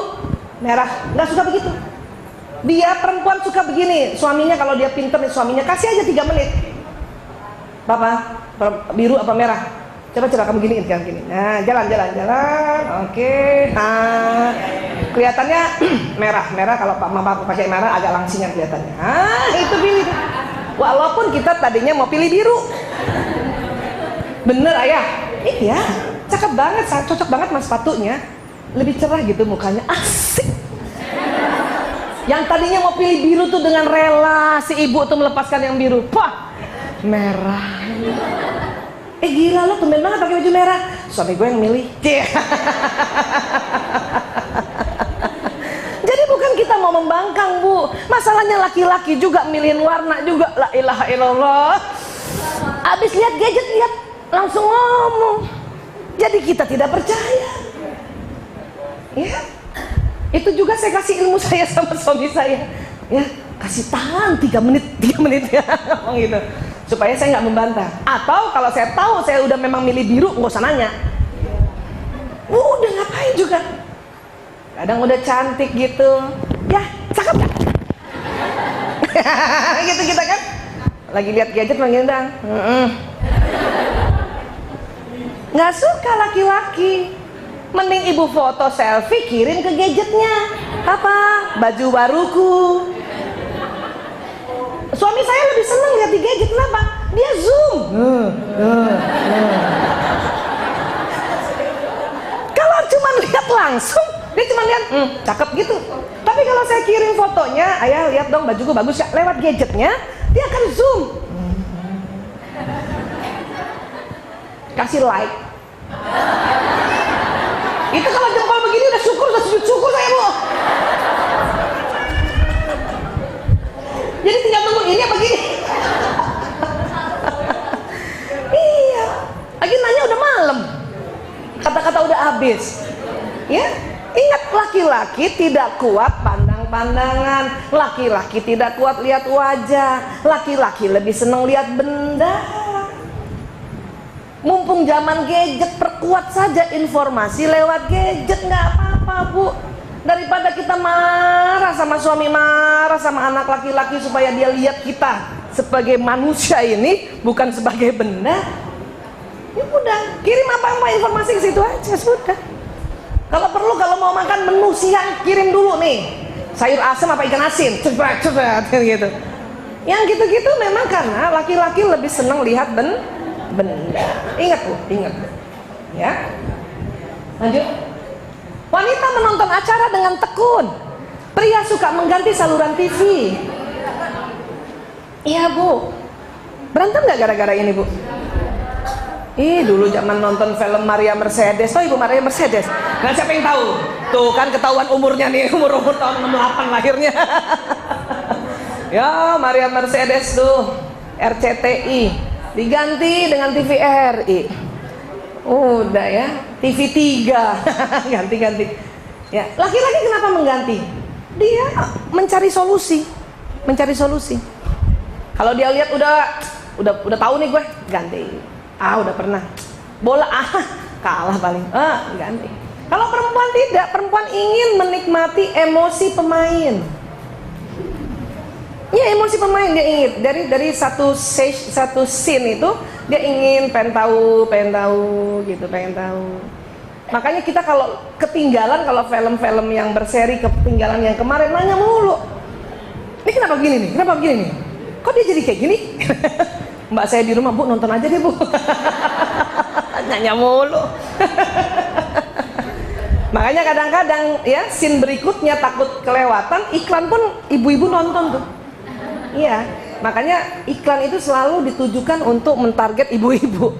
Merah, nggak suka begitu. Dia perempuan suka begini, suaminya kalau dia pinter nih suaminya, kasih aja 3 menit. Papa, biru apa merah? Coba kamu giniin kan gini. Nah, jalan. Oke. Nah, kelihatannya merah kalau Pak Mama pakai merah agak langsingan kelihatannya. Itu pilih. Walaupun kita tadinya mau pilih biru. Bener ayah? Iya, cakep banget, cocok banget mas sepatunya. Lebih cerah gitu mukanya, asik. Yang tadinya mau pilih biru tuh dengan rela si ibu tuh melepaskan yang biru. Wah, merah. Gila lo tumben banget pakai baju merah. Suami gue yang milih. Jadi bukan kita mau membangkang Bu, masalahnya laki-laki juga milihin warna juga. La ilaha illallah. Abis lihat gadget, lihat langsung ngomong. Jadi kita tidak percaya. Ya, itu juga saya kasih ilmu saya sama suami saya. Ya, kasih tahan 3 menit ya, ngomong gitu. Supaya saya nggak membantah. Atau kalau saya tahu saya udah memang milih biru, nggak usah nanya. Udah ngapain juga. Kadang udah cantik gitu, ya cakep gak? Gitu kita kan. Lagi lihat gadget manggil dang. Nggak suka laki-laki. Mending ibu foto selfie kirim ke gadgetnya. Apa? Baju baruku. Suami saya lebih seneng lihat di gadget, kenapa? Dia zoom. Kalau cuma lihat langsung, dia cuma lihat, cakep gitu. Tapi kalau saya kirim fotonya, ayah lihat dong bajuku bagus ya, lewat gadgetnya, dia akan zoom. Kasih like. Itu kalau jempol begini udah syukur, udah sujud syukur saya, Bu. Jadi tinggal tunggu ini apa gini. Iya, lagi nanya udah malam, kata-kata udah habis. Ya, ingat, laki-laki tidak kuat pandang-pandangan, laki-laki tidak kuat lihat wajah, laki-laki lebih senang lihat benda. Mumpung zaman gadget, perkuat saja informasi lewat gadget, nggak apa-apa, Bu. Daripada kita marah sama suami, marah sama anak laki-laki supaya dia lihat kita sebagai manusia ini, bukan sebagai benda. Ya udah, kirim apa-apa informasi ke situ aja, sudah. Kalau perlu, kalau mau makan menu siang, kirim dulu nih, sayur asam apa ikan asin, cepet gitu. Yang gitu-gitu memang karena laki-laki lebih senang lihat benda. Ingat, Bu, ingat. Ya, lanjut. Wanita menonton acara dengan tekun. Pria suka mengganti saluran TV. Iya, Bu. Berantem nggak gara-gara ini, Bu? Dulu zaman nonton film Maria Mercedes. Oh, Ibu Maria Mercedes. Nah, siapa yang tahu? Tuh kan ketahuan umurnya nih, umur tahun 68 lahirnya. Ya, Maria Mercedes tuh, RCTI diganti dengan TVRI. Udah ya, TV 3 ganti-ganti. Ya, laki-laki kenapa mengganti? Dia mencari solusi, Kalau dia lihat udah tahu nih gue, ganti. Udah pernah. Bola kalah paling. Ganti. Kalau perempuan tidak, perempuan ingin menikmati emosi pemain. Ya, emosi pemain dia ingin dari satu scene itu dia ingin pengen tahu gitu, pengen tahu. Makanya kita kalau ketinggalan, kalau film-film yang berseri ketinggalan yang kemarin, nanya mulu. Ini kenapa begini nih? Kenapa begini nih? Kok dia jadi kayak gini? Mbak saya di rumah, Bu, nonton aja deh, Bu. Nanya mulu. Makanya kadang-kadang ya scene berikutnya takut kelewatan, iklan pun ibu-ibu nonton tuh. Iya, makanya iklan itu selalu ditujukan untuk mentarget ibu-ibu.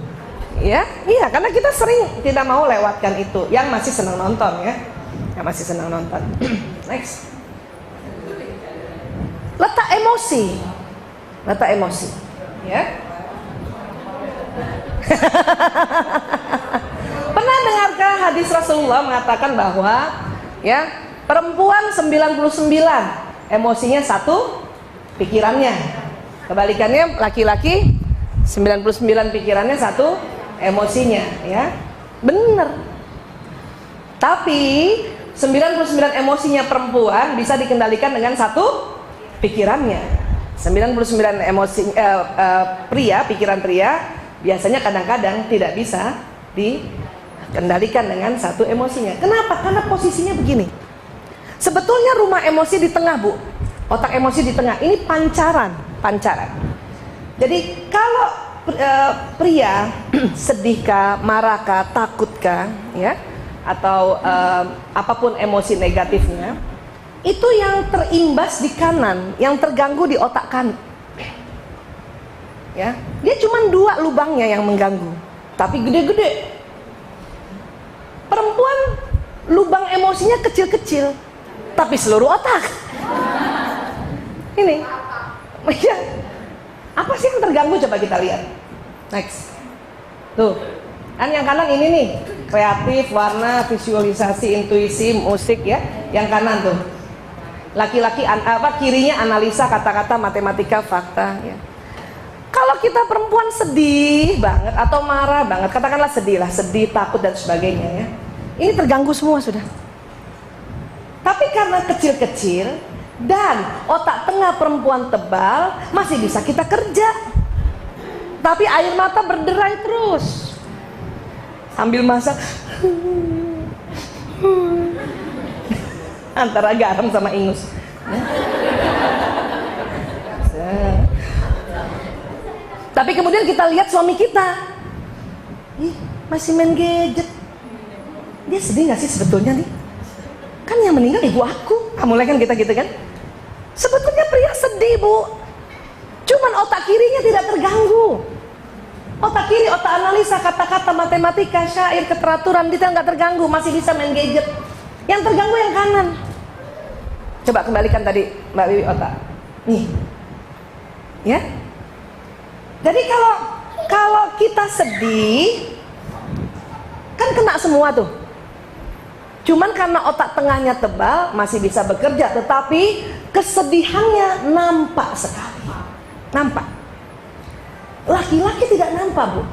Ya, iya, karena kita sering tidak mau lewatkan itu. Yang masih senang nonton ya, yang masih senang nonton. Next, letak emosi, ya. Pernah dengarkah hadis Rasulullah mengatakan bahwa ya perempuan 99 emosinya 1, pikirannya. Kebalikannya laki-laki 99 pikirannya 1, emosinya, ya. Bener. Tapi 99 emosinya perempuan bisa dikendalikan dengan 1 pikirannya. 99 emosi pria, pikiran pria biasanya kadang-kadang tidak bisa dikendalikan dengan 1 emosinya. Kenapa? Karena posisinya begini. Sebetulnya rumah emosi di tengah, Bu. Otak emosi di tengah. Ini pancaran. Jadi kalau pria sedihkah, marahkah, takutkah, ya, atau apapun emosi negatifnya, itu yang terimbas di kanan, yang terganggu di otak kanan. Ya, dia cuma 2 lubangnya yang mengganggu, tapi gede-gede. Perempuan lubang emosinya kecil-kecil, tapi seluruh otak. Ini, ya, apa sih yang terganggu? Coba kita lihat. Next. Tuh, kan yang kanan ini nih, kreatif, warna, visualisasi, intuisi, musik ya. Yang kanan tuh. Laki-laki kirinya analisa, kata-kata, matematika, fakta ya. Kalau kita perempuan sedih banget atau marah banget, katakanlah sedih lah, sedih, takut dan sebagainya ya. Ini terganggu semua sudah. Tapi karena kecil-kecil dan otak tengah perempuan tebal, masih bisa kita kerja. Tapi air mata berderai terus. Sambil masak. Antara garam sama ingus. Tapi kemudian kita lihat suami kita, ih, masih main gadget. Dia sedih gak sih sebetulnya nih? Kan yang meninggal ibu aku. Mulai kan kita gitu kan? Sebetulnya pria sedih bu, cuman otak kirinya tidak terganggu. Otak kiri, otak analisa, kata-kata, matematika, syair, keteraturan, detail gak terganggu, masih bisa main gadget. Yang terganggu yang kanan. Coba kembalikan tadi Mbak Wiwi otak. Nih, ya. Jadi kalau kita sedih, kan kena semua tuh. Cuman karena otak tengahnya tebal masih bisa bekerja, tetapi kesedihannya nampak sekali. Nampak. Laki-laki tidak nampak bu.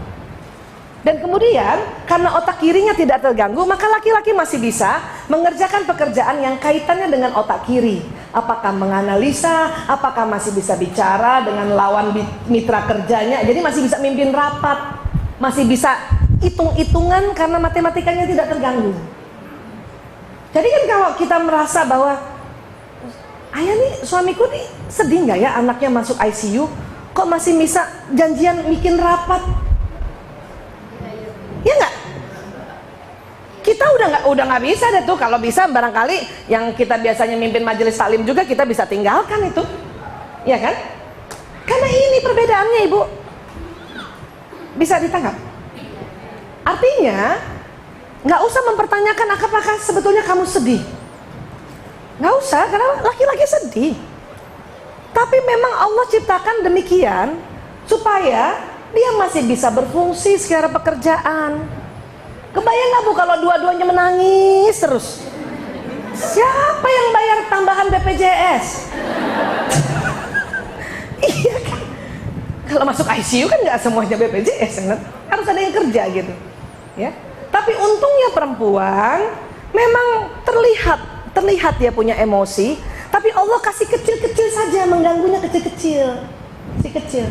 Dan kemudian karena otak kirinya tidak terganggu, maka laki-laki masih bisa mengerjakan pekerjaan yang kaitannya dengan otak kiri. Apakah menganalisa, apakah masih bisa bicara dengan lawan mitra kerjanya, jadi masih bisa mimpin rapat, masih bisa hitung-hitungan karena matematikanya tidak terganggu. Jadi kan kalau kita merasa bahwa ayah nih, suamiku nih sedih nggak ya anaknya masuk ICU, kok masih bisa janjian bikin rapat? Ya nggak? Kita udah nggak bisa deh tuh. Kalau bisa barangkali yang kita biasanya mimpin majelis taklim juga kita bisa tinggalkan itu, ya kan? Karena ini perbedaannya ibu. Bisa ditangkap? Artinya nggak usah mempertanyakan apakah sebetulnya kamu sedih. Nggak usah, karena laki-laki sedih. Tapi memang Allah ciptakan demikian supaya dia masih bisa berfungsi secara pekerjaan. Kebayang gak bu kalau dua-duanya menangis terus? Siapa yang bayar tambahan BPJS? Iya kan? Kalau masuk ICU kan gak semuanya BPJS kan? Harus ada yang kerja gitu ya. Tapi untungnya perempuan memang terlihat dia punya emosi, tapi Allah kasih kecil-kecil saja, mengganggunya kecil-kecil, kecil-kecil.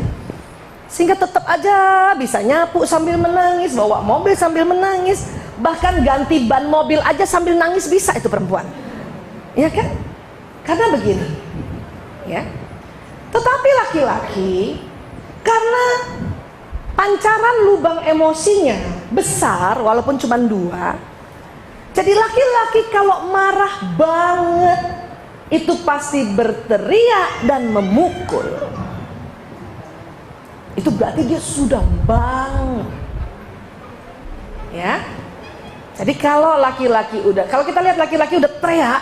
Sehingga tetap aja bisa nyapu sambil menangis, bawa mobil sambil menangis, bahkan ganti ban mobil aja sambil nangis bisa itu perempuan, ya kan? Karena begini, ya. Tetapi laki-laki karena pancaran lubang emosinya besar, walaupun cuma 2, jadi laki-laki kalau marah banget itu pasti berteriak dan memukul. Itu berarti dia sudah banget, ya. Jadi kalau laki-laki kalau kita lihat laki-laki udah teriak,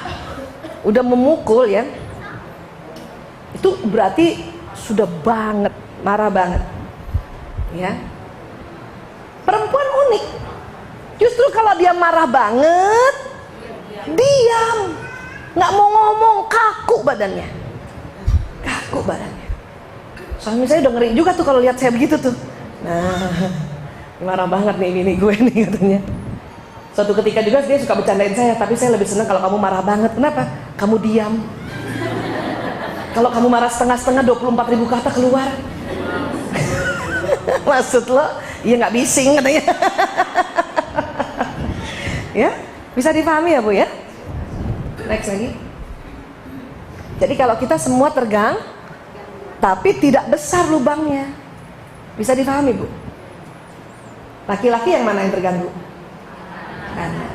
udah memukul ya, itu berarti sudah banget, marah banget, ya. Perempuan unik, justru kalau dia marah banget, diam, nggak mau ngomong, kaku badannya, kaku badannya. Suami saya udah ngeri juga tuh kalau lihat saya begitu tuh. Nah, marah banget nih ini gue nih katanya. Suatu ketika juga dia suka bercandain saya, tapi saya lebih senang kalau kamu marah banget. Kenapa? Kamu diam. Kalau kamu marah setengah-setengah 24.000 kata keluar. Maksud lo? Iya nggak bising katanya. Ya, bisa dipahami ya bu ya. Next lagi. Jadi kalau kita semua tergang, tapi tidak besar lubangnya, bisa dipahami bu. Laki-laki yang mana yang terganggu? Kanan.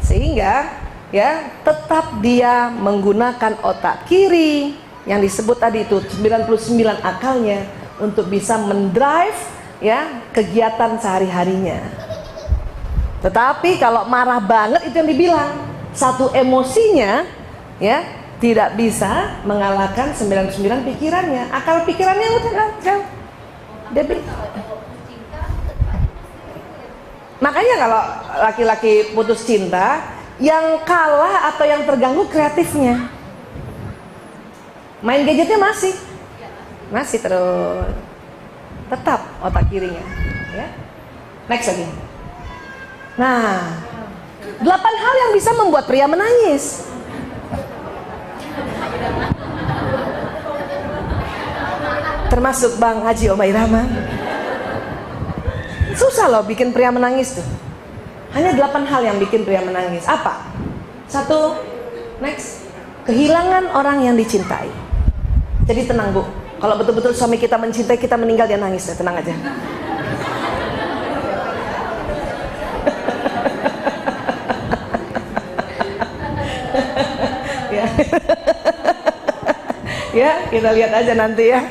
Sehingga ya tetap dia menggunakan otak kiri yang disebut tadi itu 99 akalnya untuk bisa mendrive ya kegiatan sehari-harinya. Tetapi kalau marah banget itu yang dibilang satu emosinya ya tidak bisa mengalahkan 99 pikirannya. Akal pikirannya udah jauh. Makanya kalau laki-laki putus cinta, yang kalah atau yang terganggu kreatifnya. Main gadgetnya masih terus, tetap otak kirinya, ya. Next lagi. Nah, 8 hal yang bisa membuat pria menangis. Termasuk Bang Haji Oma Irama. Susah loh bikin pria menangis tuh. Hanya 8 hal yang bikin pria menangis. Apa? 1, next, kehilangan orang yang dicintai. Jadi tenang Bu, kalau betul-betul suami kita mencintai, kita meninggal, dia nangis ya, tenang aja. Ya. Ya, kita lihat aja nanti ya.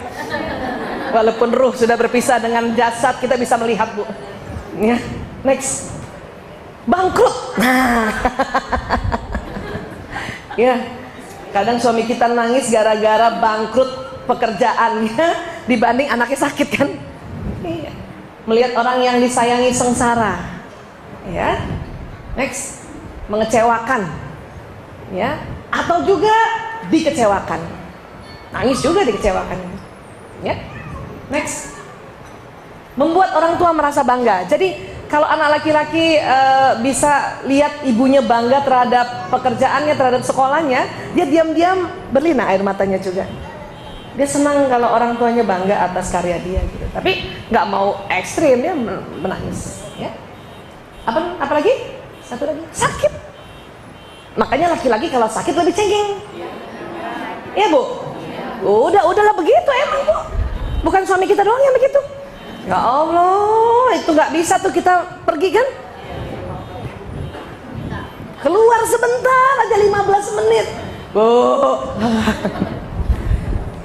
Walaupun ruh sudah berpisah dengan jasad, kita bisa melihat Bu. Ya, next, bangkrut. Nah, ya, kadang suami kita nangis gara-gara bangkrut pekerjaannya dibanding anaknya sakit kan. Iya. Melihat orang yang disayangi sengsara. Ya, next, mengecewakan. Ya, atau juga dikecewakan. Nangis juga dikecewakan. Ya. Next, membuat orang tua merasa bangga. Jadi kalau anak laki-laki bisa lihat ibunya bangga terhadap pekerjaannya, terhadap sekolahnya, dia diam-diam berlinang air matanya juga. Dia senang kalau orang tuanya bangga atas karya dia gitu. Tapi nggak mau ekstrim, dia menangis. Ya. Apa lagi? Satu lagi, sakit. Makanya laki-laki kalau sakit lebih cengeng. Iya Bu? Udahlah begitu emang Bu. Bukan suami kita doang yang begitu. Ya Allah, itu nggak bisa tuh kita pergi kan? Keluar sebentar aja 15 menit.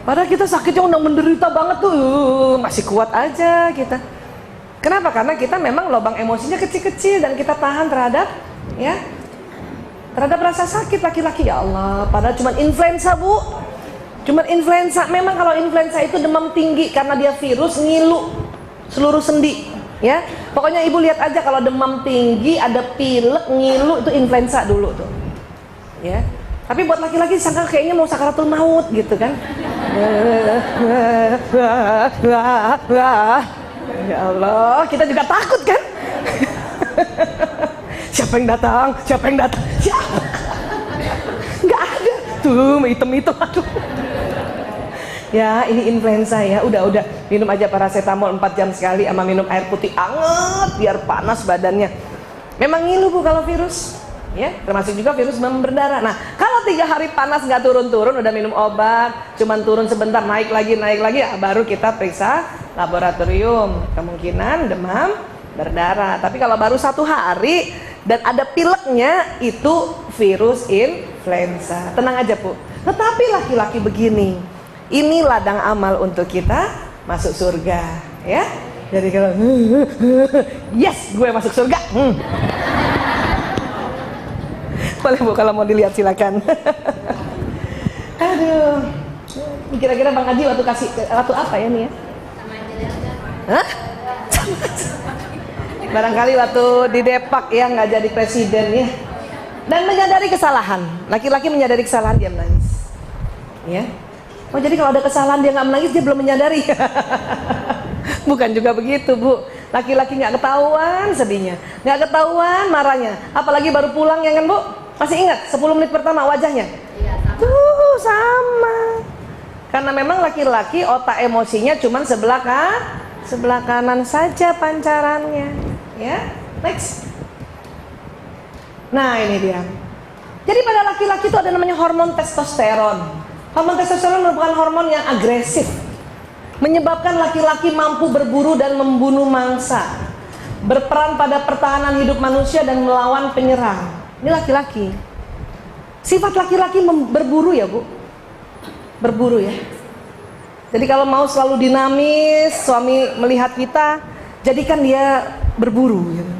Padahal kita sakitnya udah menderita banget tuh, masih kuat aja kita. Kenapa? Karena kita memang lubang emosinya kecil-kecil dan kita tahan terhadap rasa sakit laki-laki. Ya Allah, padahal cuma influenza Bu. Cuma influenza. Memang kalau influenza itu demam tinggi karena dia virus, ngilu seluruh sendi, ya. Pokoknya ibu lihat aja kalau demam tinggi, ada pilek, ngilu, itu influenza dulu tuh, ya. Tapi buat laki-laki sangka kayaknya mau sakaratul maut gitu kan. Ya Allah, kita juga takut kan. Siapa yang datang? Siapa? Nggak ada tuh, hitam-hitam, aduh. Ya, ini influenza ya. Udah minum aja paracetamol 4 jam sekali, sama minum air putih anget biar panas badannya. Memang ngilu Bu kalau virus, ya. Termasuk juga virus demam berdarah. Nah, kalau 3 hari panas nggak turun-turun, udah minum obat, cuman turun sebentar, naik lagi, ya, baru kita periksa laboratorium. Kemungkinan demam berdarah. Tapi kalau baru 1 hari dan ada pileknya, itu virus influenza. Tenang aja Bu. Tetapi laki-laki begini, ini ladang amal untuk kita masuk surga, ya. Jadi kalau yes, gue masuk surga. Boleh Bu, kalau mau dilihat silakan. Aduh, kira-kira Bang Haji waktu apa ya nih ya? Hah? Barangkali waktu di Depak ya, nggak jadi presiden ya. Dan menyadari kesalahan. Laki-laki menyadari kesalahan, dia menangis, ya. Oh, jadi kalau ada kesalahan dia nggak menangis, dia belum menyadari. Bukan juga begitu Bu. Laki-laki nggak ketahuan sedihnya, nggak ketahuan marahnya, apalagi baru pulang ya kan Bu. Masih ingat 10 menit pertama wajahnya? Tuh sama. Karena memang laki-laki otak emosinya cuma sebelah kanan saja pancarannya, ya. Next. Nah ini dia. Jadi pada laki-laki itu ada namanya hormon testosteron. Hormon testosteron merupakan hormon yang agresif, menyebabkan laki-laki mampu berburu dan membunuh mangsa, berperan pada pertahanan hidup manusia dan melawan penyerang. Ini laki-laki. Sifat laki-laki berburu ya Bu, berburu ya. Jadi kalau mau selalu dinamis, suami melihat kita, jadikan dia berburu gitu.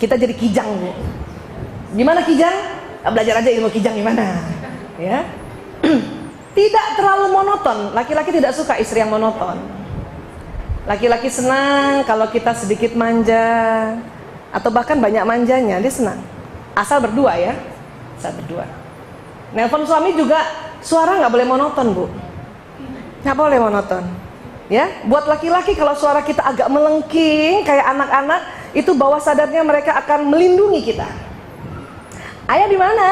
Kita jadi kijang Bu. Gimana kijang? Belajar aja ilmu kijang gimana, ya. Tidak terlalu monoton. Laki-laki tidak suka istri yang monoton. Laki-laki senang kalau kita sedikit manja, atau bahkan banyak manjanya, dia senang. Asal berdua ya, asal berdua. Nelpon suami juga suara nggak boleh monoton, Bu. Nggak boleh monoton. Ya, buat laki-laki kalau suara kita agak melengking kayak anak-anak, itu bawah sadarnya mereka akan melindungi kita. Ayah di mana?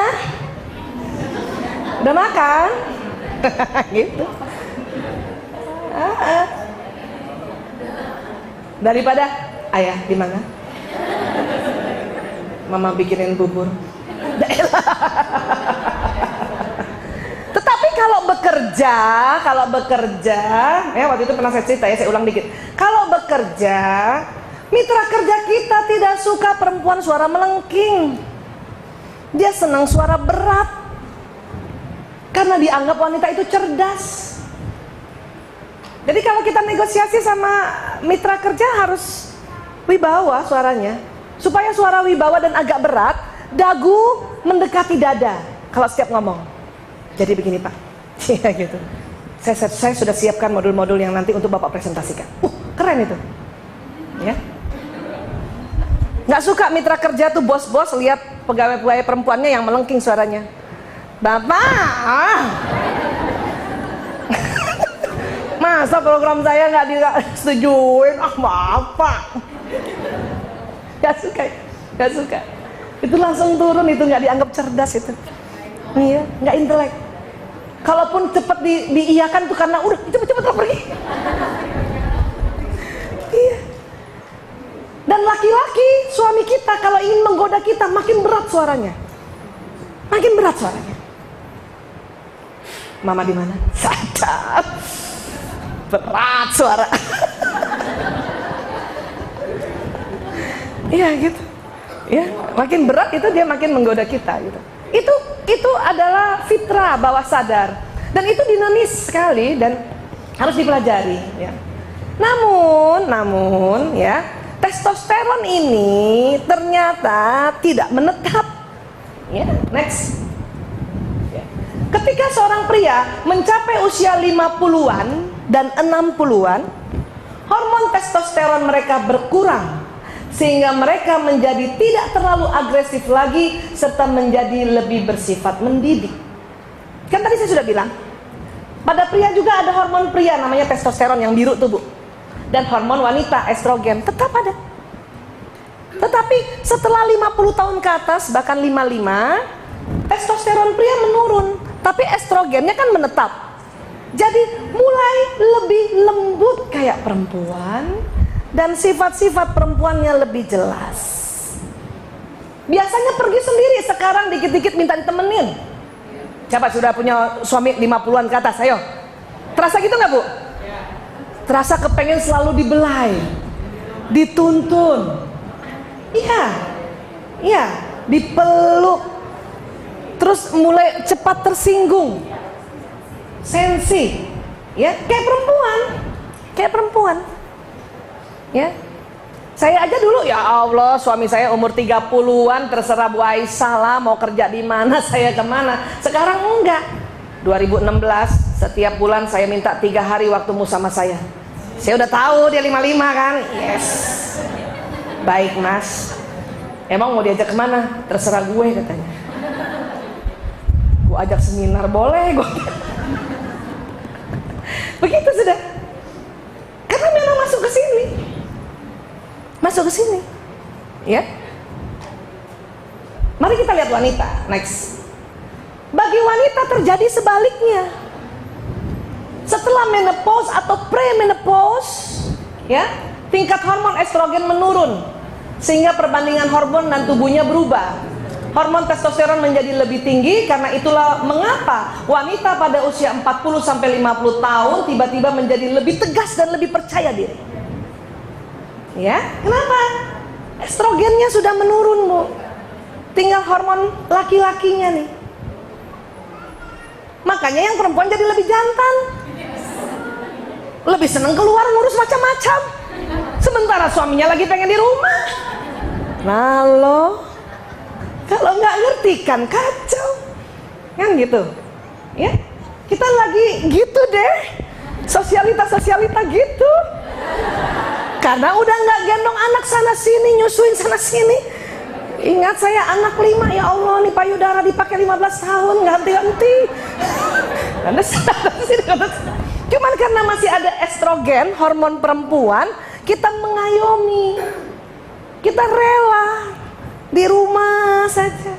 Udah makan? Gitu. Daripada ayah di mana? Mama bikinin bubur. Tetapi kalau bekerja, ya waktu itu pernah saya cerita ya, saya ulang dikit. Kalau bekerja, mitra kerja kita tidak suka perempuan suara melengking. Dia senang suara berat, karena dianggap wanita itu cerdas. Jadi kalau kita negosiasi sama mitra kerja harus wibawa suaranya, supaya suara wibawa dan agak berat, dagu mendekati dada kalau setiap ngomong. Jadi begini Pak, ya gitu. Saya sudah siapkan modul-modul yang nanti untuk Bapak presentasikan. Keren itu, ya. Nggak suka mitra kerja tuh bos-bos lihat pegawai-pegawai perempuannya yang melengking suaranya. Bapak, masa program saya nggak disetujuin? Bapak, nggak suka. Itu langsung turun, itu nggak dianggap cerdas itu. Iya, nggak intelek. Kalaupun cepat diiyakan tuh karena udah cepet-cepet lah pergi. Iya. Dan laki-laki suami kita kalau ingin menggoda kita makin berat suaranya. Makin berat suaranya. Mama di mana? Sadar. Berat suara. Iya gitu. Ya, makin berat itu dia makin menggoda kita gitu. Itu adalah fitrah bawah sadar, dan itu dinamis sekali dan harus dipelajari ya. Namun ya, testosteron ini ternyata tidak menetap ya. Next ya. Ketika seorang pria mencapai usia 50-an dan 60-an, hormon testosteron mereka berkurang, sehingga mereka menjadi tidak terlalu agresif lagi serta menjadi lebih bersifat mendidik. Kan tadi saya sudah bilang, pada pria juga ada hormon pria namanya testosteron yang biru tuh Bu, dan hormon wanita estrogen tetap ada. Tetapi setelah 50 tahun ke atas, bahkan 55, testosteron pria menurun, tapi estrogennya kan menetap. Jadi mulai lebih lembut kayak perempuan, dan sifat-sifat perempuannya lebih jelas. Biasanya pergi sendiri, sekarang dikit-dikit minta ditemenin. Siapa sudah punya suami 50-an ke atas? Ayo. Terasa gitu nggak Bu? Terasa kepengen selalu dibelai, dituntun. Iya, dipeluk. Terus mulai cepat tersinggung. Sensi. Ya, kayak perempuan. Ya, saya aja dulu ya Allah, suami saya umur 30-an terserah Bu Aisyah lah mau kerja di mana, saya kemana. Sekarang enggak. 2016 setiap bulan saya minta 3 hari waktumu sama saya. Saya udah tahu dia 55 kan. Yes. Baik Mas. Emang mau diajak kemana? Terserah gue katanya. Gue ajak seminar boleh gue. Begitu sudah. Karena memang masuk ke sini, ya. Mari kita lihat wanita. Next. Bagi wanita terjadi sebaliknya. Setelah menopause atau premenopause, ya, tingkat hormon estrogen menurun, sehingga perbandingan hormon dan tubuhnya berubah. Hormon testosteron menjadi lebih tinggi. Karena itulah mengapa wanita pada usia 40 sampai 50 tahun tiba-tiba menjadi lebih tegas dan lebih percaya diri. Ya, kenapa? Estrogennya sudah menurun Bu. Tinggal hormon laki-lakinya nih. Makanya yang perempuan jadi lebih jantan, lebih seneng keluar ngurus macam-macam, sementara suaminya lagi pengen di rumah. Nah lo, kalau nggak ngerti kan kacau, kan gitu. Ya, kita lagi gitu deh, sosialita gitu. Karena udah nggak gendong anak sana sini, nyusuin sana sini. Ingat saya anak 5, ya Allah nih payudara dipakai 15 tahun ganti-ganti. Cuman karena masih ada estrogen, hormon perempuan, kita mengayomi, kita rela di rumah saja.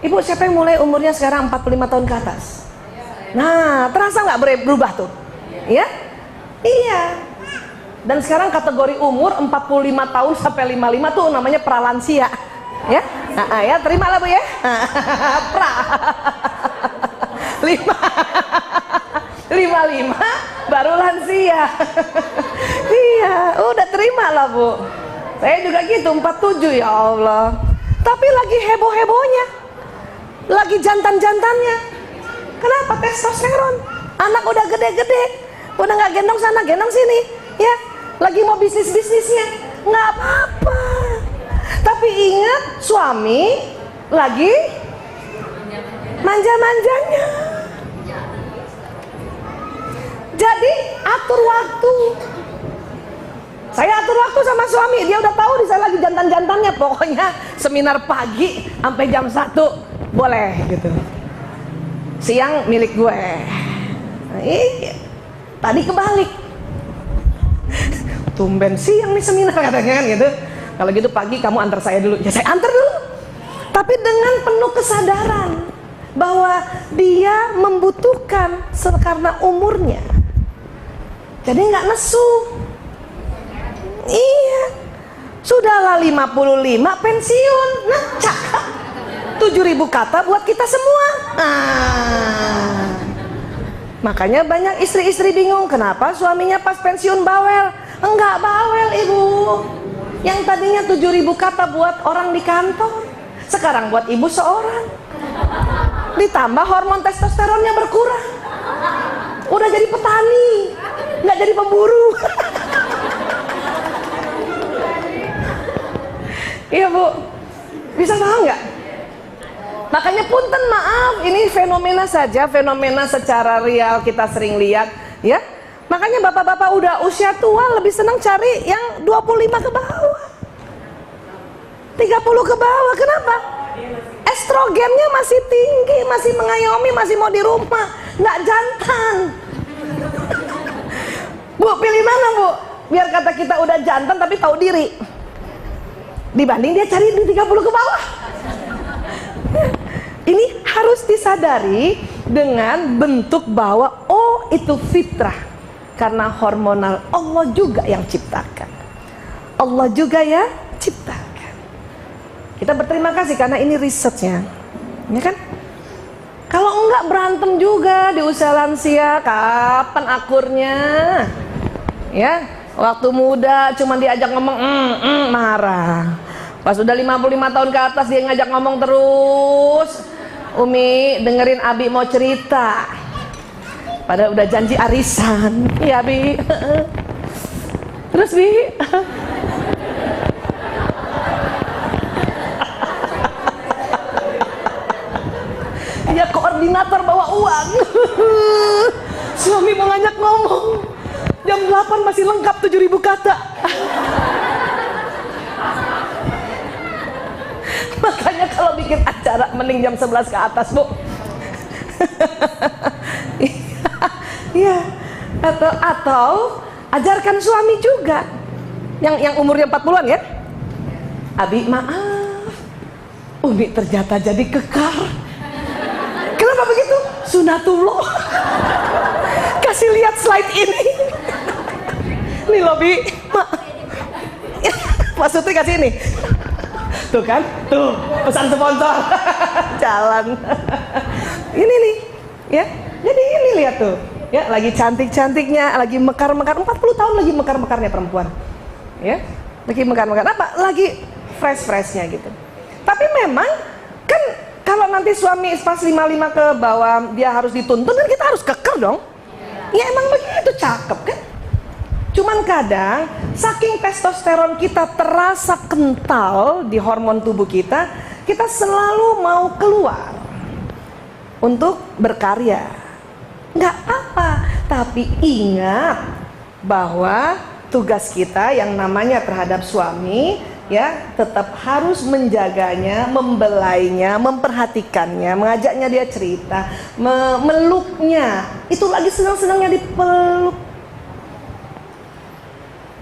Ibu, siapa yang mulai umurnya sekarang 45 tahun ke atas? Nah, terasa nggak berubah tuh? Ya? Iya. Dan sekarang kategori umur 45 tahun sampai 55 tuh namanya pralansia. Ya? Nah, ya, terima lah Bu ya. Pra. 55 baru lansia. Iya, udah terima lah Bu. Saya juga gitu 47, ya Allah. Tapi lagi heboh-hebohnya, lagi jantan-jantannya. Kenapa? Testosteron. Anak udah gede-gede, udah nggak gendong sana, gendong sini, ya. Lagi mau bisnis-bisnisnya, nggak apa-apa. Tapi ingat, suami lagi manja-manjanya. Jadi atur waktu. Saya atur waktu sama suami, dia udah tahu nih saya lagi jantan-jantannya. Pokoknya seminar pagi sampai jam 1 boleh gitu. Siang milik gue. Nah, iya. Tadi kebalik. Tumben siang nih seminar katanya kan gitu. Kalau gitu pagi kamu antar saya dulu. Ya saya antar dulu. Tapi dengan penuh kesadaran bahwa dia membutuhkan karena umurnya. Jadi nggak nesu. Iya. Sudahlah 55 pensiun. Nah, cakep. 7.000 kata buat kita semua. Makanya banyak istri-istri bingung kenapa suaminya pas pensiun bawel. Enggak bawel ibu. Yang tadinya 7.000 kata buat orang di kantor, sekarang buat ibu seorang. Ditambah hormon testosteronnya berkurang. Udah jadi petani, nggak jadi pemburu. Iya Bu, bisa paham nggak? Makanya punten maaf, ini fenomena saja, fenomena secara real kita sering lihat, ya. Makanya bapak-bapak udah usia tua lebih senang cari yang 25 ke bawah, 30 ke bawah. Kenapa? Estrogennya masih tinggi, masih mengayomi, masih mau di rumah, nggak jantan. Bu, pilih mana Bu? Biar kata kita udah jantan tapi tahu diri, dibanding dia cari di 30 ke bawah. Ini harus disadari dengan bentuk bahwa oh itu fitrah, karena hormonal Allah juga yang ciptakan, Allah juga ya ciptakan. Kita berterima kasih karena ini risetnya, ya kan? Kalau enggak berantem juga di usia lansia, kapan akurnya? Ya, waktu muda cuma diajak ngomong marah. Pas udah 55 tahun ke atas dia ngajak ngomong terus. Umi dengerin Abi mau cerita, padahal udah janji arisan. Iya Bi. Terus Bi, ya koordinator bawa uang. Suami mau ngajak ngomong, jam 8 masih lengkap 7.000 kata. Makanya kalau bikin acara mending jam 11 ke atas Bu. Iya. Atau ajarkan suami juga yang umurnya 40-an ya. Abi maaf, Umi ternyata jadi kekar. Kenapa begitu? Sunatullah. Kasih lihat slide ini. Nih loh Bi, maksudnya kasih ini. Tuh kan, tuh pesan sponsor. Jalan. Ini nih, ya. Jadi ini lihat tuh, ya lagi cantik-cantiknya, lagi mekar-mekar. 40 tahun lagi mekar-mekarnya perempuan, ya. Lagi mekar-mekar apa? Lagi fresh-freshnya gitu. Tapi memang kan kalau nanti suami pas 55 ke bawah dia harus dituntun, kan kita harus keker dong. Ya emang begitu, cakep kan? Cuman kadang saking testosteron kita terasa kental di hormon tubuh kita, kita selalu mau keluar untuk berkarya. Nggak apa, tapi ingat bahwa tugas kita yang namanya terhadap suami, ya, tetap harus menjaganya, membelainya, memperhatikannya, mengajaknya dia cerita, meluknya. Itu lagi senang-senangnya dipeluk.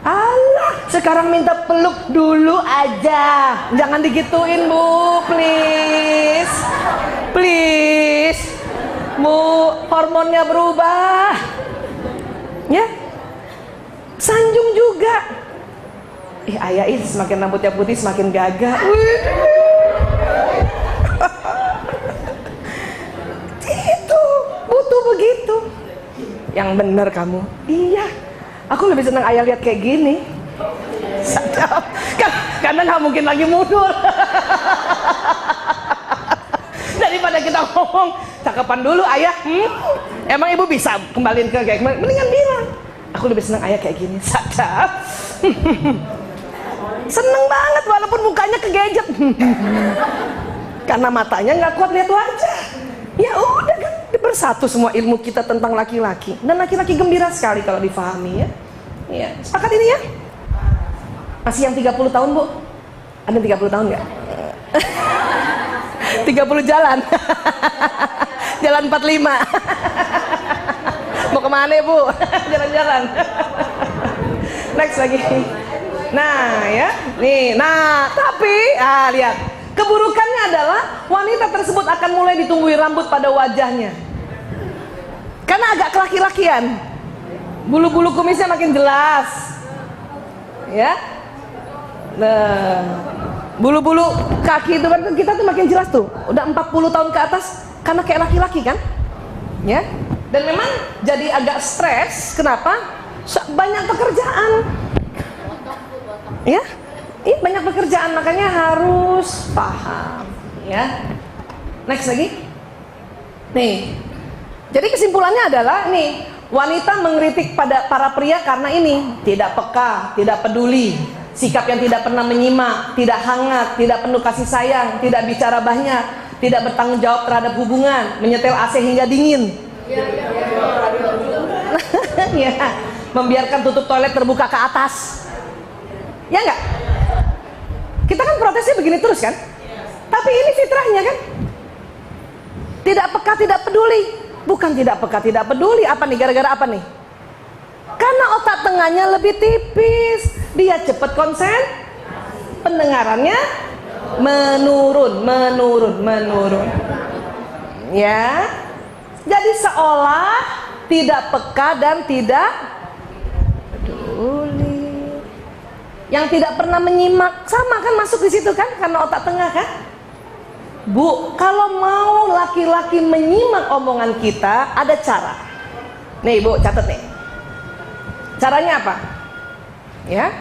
Alah, sekarang minta peluk dulu aja. Jangan digituin, Bu, please. Please. Bu, hormonnya berubah. Ya. Sanjung juga. Ayah ini semakin rambutnya putih semakin gagah. Itu butuh begitu. Yang benar kamu. Iya. Aku lebih senang ayah lihat kayak gini. Sadap. Karena nggak mungkin lagi mundur. Daripada kita ngomong cakapan dulu ayah. Emang ibu bisa kembaliin ke kayak kemarin? Mendingan bilang. Aku lebih senang ayah kayak gini. Sadap. Seneng banget walaupun mukanya kegadget. Karena matanya nggak kuat lihat wajah. Ya udah kan, bersatu semua ilmu kita tentang laki-laki. Dan laki-laki gembira sekali kalau difahami, ya. Ya, sepakat ini ya? Masih yang 30 tahun, Bu? Ada 30 tahun nggak? 30 jalan. Jalan 45. Mau kemana, Bu? Jalan-jalan. Next lagi. Nah, ya. Nih, nah, tapi lihat. Keburukannya adalah wanita tersebut akan mulai ditumbuhi rambut pada wajahnya. Karena agak kelaki-lakian. Bulu-bulu kumisnya makin jelas. Ya. Nah, bulu-bulu kaki itu kan kita tuh makin jelas tuh. Udah 40 tahun ke atas karena kayak laki-laki kan? Ya. Dan memang jadi agak stres. Kenapa? Banyak pekerjaan. Ya. Ini banyak pekerjaan, makanya harus paham, ya. Next lagi. Nih. Jadi kesimpulannya adalah nih, wanita mengkritik pada para pria karena ini, tidak peka, tidak peduli, sikap yang tidak pernah menyimak, tidak hangat, tidak penuh kasih sayang, tidak bicara banyak, tidak bertanggung jawab terhadap hubungan, menyetel AC hingga dingin. Ya, membiarkan tutup toilet terbuka ke atas. Ya enggak? Kita kan protesnya begini terus kan? Tapi ini fitrahnya kan? Tidak peka, tidak peduli. Bukan tidak peka, tidak peduli. Apa nih? Gara-gara apa nih? Karena otak tengahnya lebih tipis. Dia cepat konsen. Pendengarannya menurun. Ya. Jadi seolah tidak peka dan tidak peduli. Yang tidak pernah menyimak, sama kan masuk di situ kan, karena otak tengah kan. Bu, kalau mau laki-laki menyimak omongan kita, ada cara. Nih Bu, catat nih. Caranya apa? Ya,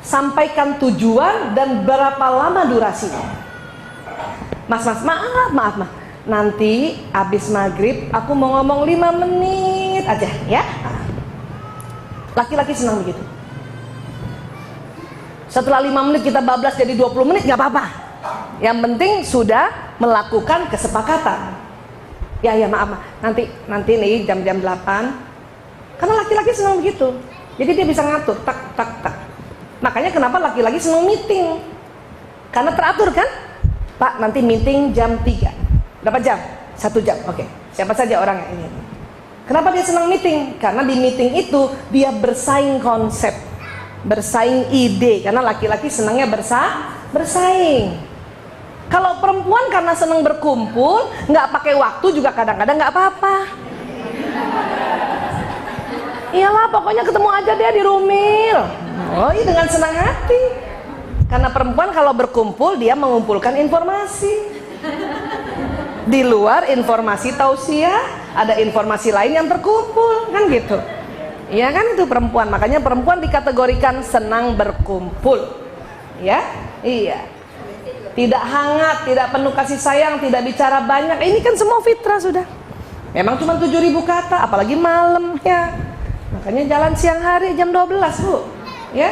sampaikan tujuan dan berapa lama durasinya. Mas, maaf. Nanti habis maghrib aku mau ngomong 5 menit aja ya. Laki-laki senang begitu. Setelah 5 menit kita bablas jadi 20 menit gak apa-apa. Yang penting sudah melakukan kesepakatan. Ya maaf. Nanti nih jam 8. Karena laki-laki senang begitu. Jadi dia bisa ngatur tak. Makanya kenapa laki-laki senang meeting. Karena teratur kan? Pak, nanti meeting jam 3. Berapa jam? 1 jam. Oke. Siapa saja orangnya ini. Kenapa dia senang meeting? Karena di meeting itu dia bersaing konsep, bersaing ide, karena laki-laki senangnya bersaing. Kalau perempuan karena senang berkumpul, nggak pakai waktu juga kadang-kadang nggak apa-apa. Iyalah, pokoknya ketemu aja dia di Rumil. Oh iya, dengan senang hati. Karena perempuan kalau berkumpul dia mengumpulkan informasi. Di luar informasi tausiah, ada informasi lain yang terkumpul, kan gitu. Iya kan, itu perempuan. Makanya perempuan dikategorikan senang berkumpul. Ya, iya. Tidak hangat, tidak penuh kasih sayang, tidak bicara banyak. Ini kan semua fitrah sudah. Memang cuma 7.000 kata, apalagi malam ya. Makanya jalan siang hari jam 12, Bu. Ya.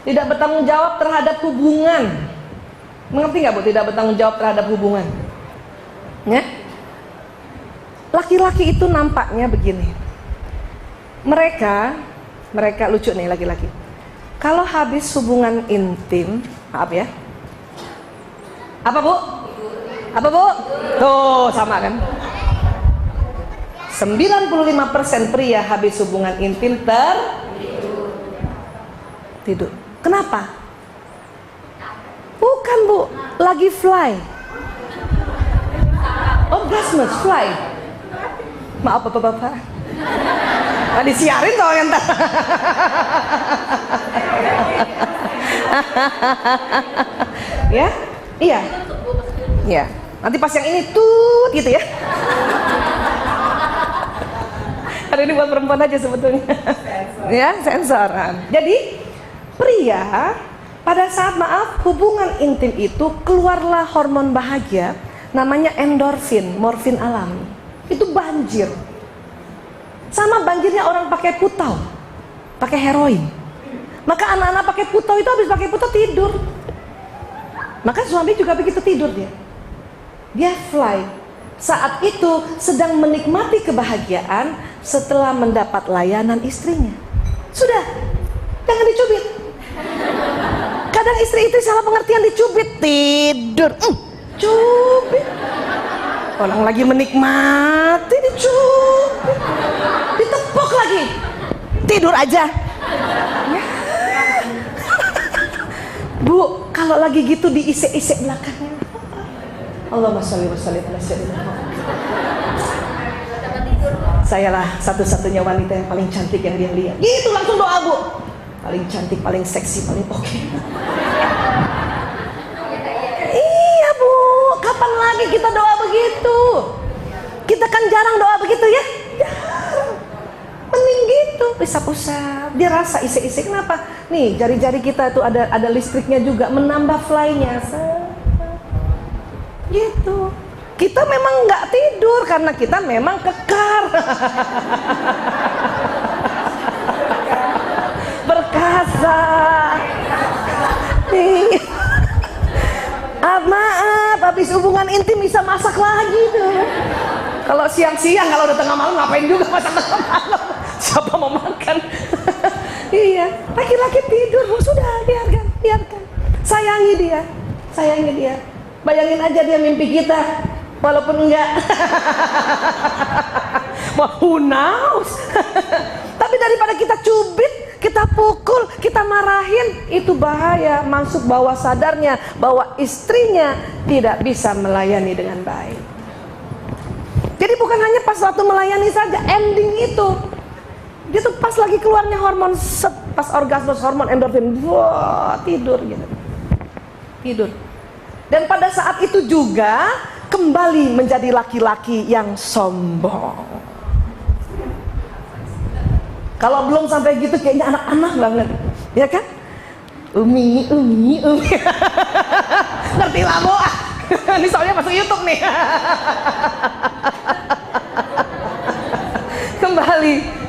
Tidak bertanggung jawab terhadap hubungan. Mengerti nggak, Bu? Tidak bertanggung jawab terhadap hubungan. Ya. Laki-laki itu nampaknya begini. Mereka lucu nih laki-laki. Kalau habis hubungan intim, maaf ya. Apa Bu? Apa Bu? Tuh, sama kan? 95% pria habis hubungan intim tidur. Kenapa? Bukan Bu, lagi fly. Orgasmus, fly. Maaf Bapak-bapak. Nah, disiarin toh yang ya? Iya. Iya. Nanti pas yang ini tut gitu ya. Hari ini buat perempuan aja sebetulnya. Ya, sensoran. Jadi pria pada saat maaf hubungan intim itu keluarlah hormon bahagia namanya endorfin, morfin alami. Itu banjir. Sama banjirnya orang pakai putau, pakai heroin. Maka anak-anak pakai putau itu habis pakai putau tidur. Maka suami juga begitu tidur dia fly. Saat itu sedang menikmati kebahagiaan setelah mendapat layanan istrinya. Sudah, jangan dicubit. Kadang istri itu salah pengertian dicubit, tidur. Cubit. Orang lagi menikmati dicubit. Ditepuk lagi. Tidur aja. Ya. Bu, kalau lagi gitu diisek-isek belakangnya. Allahumma sholli wa sallim ala sayyidina Muhammad. Sayalah satu-satunya wanita yang paling cantik yang dia lihat. Gitu langsung doa Bu. Paling cantik, paling seksi, paling oke. Iya Bu, kapan lagi kita doa begitu? Kita kan jarang doa begitu ya. Mending gitu, usap-usap. Dia rasa isek-isek. Kenapa? Nih jari-jari kita itu ada listriknya juga, menambah fly-nya. Gitu. Kita memang nggak tidur karena kita memang kekar. Berkasa. Maaf, habis hubungan intim bisa masak lagi tuh. Kalau siang-siang, kalau udah tengah malam ngapain juga masak tengah malam? Siapa mau makan? Iya, laki-laki tidur, sudah biarkan. Sayangi dia. Bayangin aja dia mimpi kita, walaupun enggak. Who knows? Tapi daripada kita cubit, kita pukul, kita marahin, itu bahaya. Masuk bawah sadarnya bahwa istrinya tidak bisa melayani dengan baik. Jadi bukan hanya pas waktu melayani saja, ending itu dia tuh pas lagi keluarnya hormon pas orgasme, hormon endorfin, wah, tidur gitu. Tidur. Dan pada saat itu juga kembali menjadi laki-laki yang sombong. Kalau belum sampai gitu kayaknya anak-anak banget, ya kan? Umi. Ngerti lah Bu. Ini soalnya masuk YouTube nih.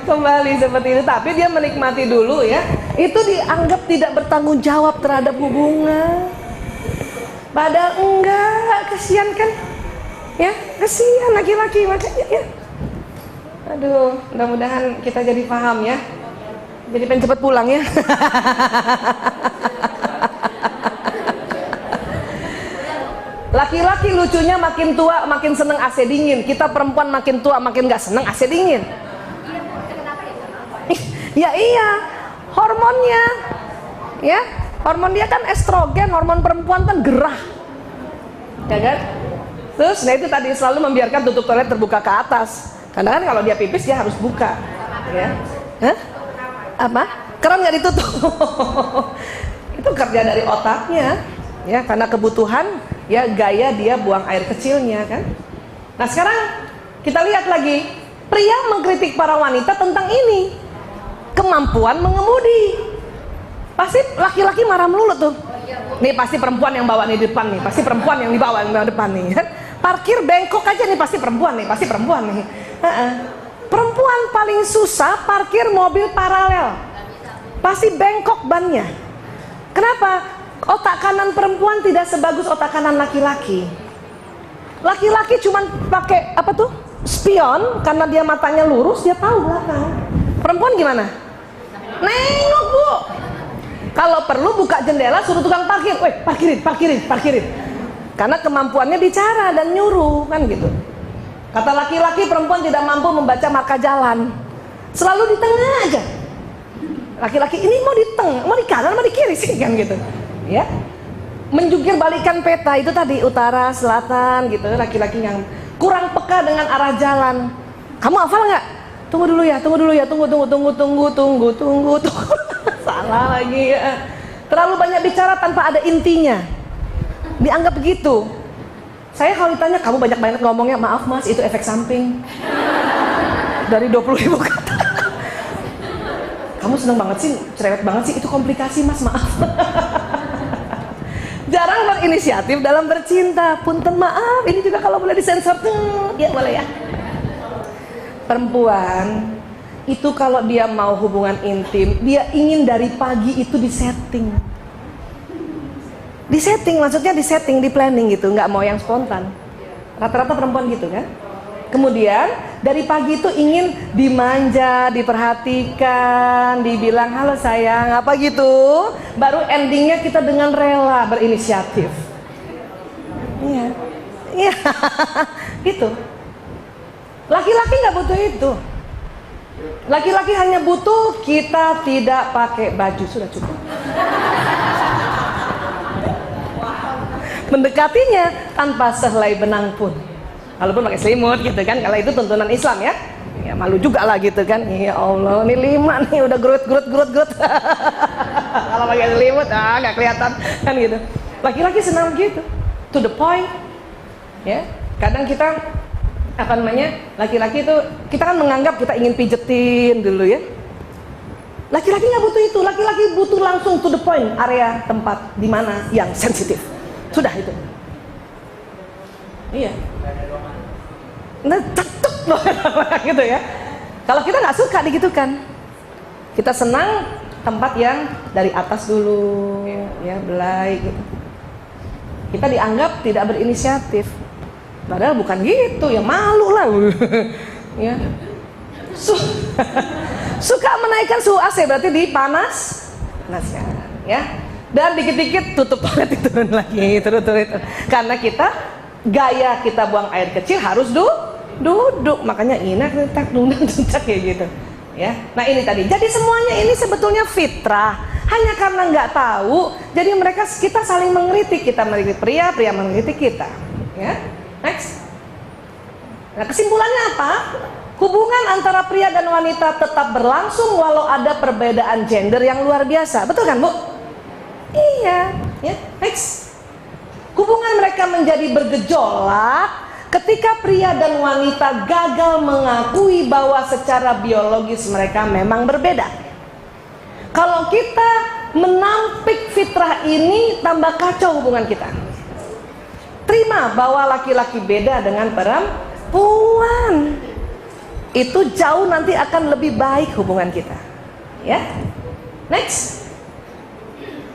Kembali seperti itu. Tapi dia menikmati dulu ya. Itu dianggap tidak bertanggung jawab terhadap hubungan. Padahal enggak, kasihan kan? Ya, kasihan laki-laki makanya ya. Aduh, mudah-mudahan kita jadi paham ya. Jadi pengen cepet pulang ya. Laki-laki lucunya makin tua makin seneng AC dingin. Kita perempuan makin tua makin gak seneng AC dingin. Ya iya, hormonnya. Ya, hormon dia kan estrogen, hormon perempuan kan gerah. Ya kan? Terus, nah itu tadi selalu membiarkan tutup toilet terbuka ke atas. Karena kan kalau dia pipis dia harus buka. Ya. Hah? Apa? Keran nggak ditutup. Itu kerja dari otaknya. Ya, karena kebutuhan, ya gaya dia buang air kecilnya kan. Nah sekarang kita lihat lagi, pria mengkritik para wanita tentang ini, kemampuan mengemudi. Pasti laki-laki marah melulu tuh. Nih pasti perempuan yang bawa nih depan nih, pasti perempuan yang dibawa yang depan nih. Parkir bengkok aja nih pasti perempuan nih, Perempuan paling susah parkir mobil paralel, pasti bengkok bannya. Kenapa? Otak kanan perempuan tidak sebagus otak kanan laki-laki. Laki-laki cuman pakai apa tuh? Spion, karena dia matanya lurus, dia tahu belakang. Perempuan gimana? Nengok Bu. Kalau perlu buka jendela, suruh tukang parkir, weh parkirin, parkirin, parkirin. Karena kemampuannya bicara dan nyuruh, kan gitu. Kata laki-laki, perempuan tidak mampu membaca marka jalan. Selalu di tengah aja. Laki-laki ini mau di tengah, mau di kanan, mau di kiri sih, kan gitu. Ya. Menjungkir balikan peta itu tadi, utara, selatan gitu. Laki-laki yang kurang peka dengan arah jalan. Kamu hafal nggak? Tunggu dulu ya, tunggu dulu ya, tunggu. Salah lagi ya. Terlalu banyak bicara tanpa ada intinya. Dianggap begitu. Saya kalau ditanya, kamu banyak banget ngomongnya, maaf mas, itu efek samping. Dari 20.000 kata. Kamu seneng banget sih, cerewet banget sih, itu komplikasi mas, maaf. Jarang berinisiatif dalam bercinta. Punten maaf, ini juga kalau boleh disensor tuh, ya boleh ya. Perempuan itu kalau dia mau hubungan intim, dia ingin dari pagi itu disetting. Disetting maksudnya disetting, di planning gitu, nggak mau yang spontan. Rata-rata perempuan gitu kan. Kemudian dari pagi itu ingin dimanja, diperhatikan, dibilang halo sayang, apa gitu. Baru endingnya kita dengan rela berinisiatif. Iya, iya, gitu. Laki-laki nggak butuh itu. Laki-laki hanya butuh kita tidak pakai baju, sudah cukup. Mendekatinya tanpa sehelai benang pun. Walaupun pakai selimut gitu kan, kalau itu tuntunan Islam ya. Ya malu juga lah gitu kan. Ya Allah, ini 5 nih udah gerut. Kalau pakai selimut nggak kelihatan kan gitu. Laki-laki senang gitu, to the point. Ya, kadang kita apa namanya, laki-laki itu kita kan menganggap kita ingin pijetin dulu ya. Laki-laki nggak butuh itu, laki-laki butuh langsung to the point, area tempat di mana yang sensitif. Sudah itu. Iya. Nah, tetep gitu ya. Kalau kita nggak suka digitukan, kita senang tempat yang dari atas dulu, ya belai gitu. Kita dianggap tidak berinisiatif. Padahal bukan gitu, ya malu lah. Ya. Suka menaikkan suhu AC berarti dipanas, ya. Dan dikit-dikit tutup toilet turun lagi, turun. Karena kita gaya kita buang air kecil harus duduk, makanya inak kayak gitu. Ya. Nah ini tadi. Jadi semuanya ini sebetulnya fitrah. Hanya karena nggak tahu, jadi kita saling mengkritik, kita mengkritik pria mengkritik kita. Ya. Next. Nah kesimpulannya apa? Hubungan antara pria dan wanita tetap berlangsung walau ada perbedaan gender yang luar biasa. Betul kan Bu? Iya. Ya. Next. Hubungan mereka menjadi bergejolak ketika pria dan wanita gagal mengakui bahwa secara biologis mereka memang berbeda. Kalau kita menampik fitrah ini, tambah kacau hubungan kita. Terima bahwa laki-laki beda dengan perempuan. Itu jauh nanti akan lebih baik hubungan kita. Ya. Next.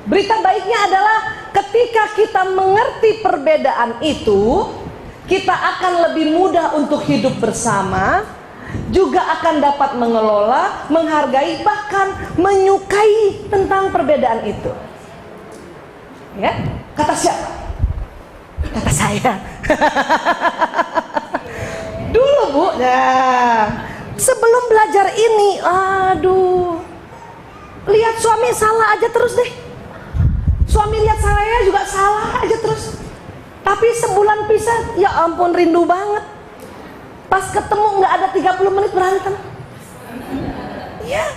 Berita baiknya adalah ketika kita mengerti perbedaan itu, kita akan lebih mudah untuk hidup bersama, juga akan dapat mengelola, menghargai, bahkan menyukai tentang perbedaan itu. Ya. Kata siapa? Kata saya. Dulu Bu, nah, sebelum belajar ini, aduh, lihat suami salah aja terus deh. Suami lihat saya juga salah aja terus. Tapi sebulan pisah, ya ampun rindu banget. Pas ketemu nggak ada 30 menit berantem. Ya,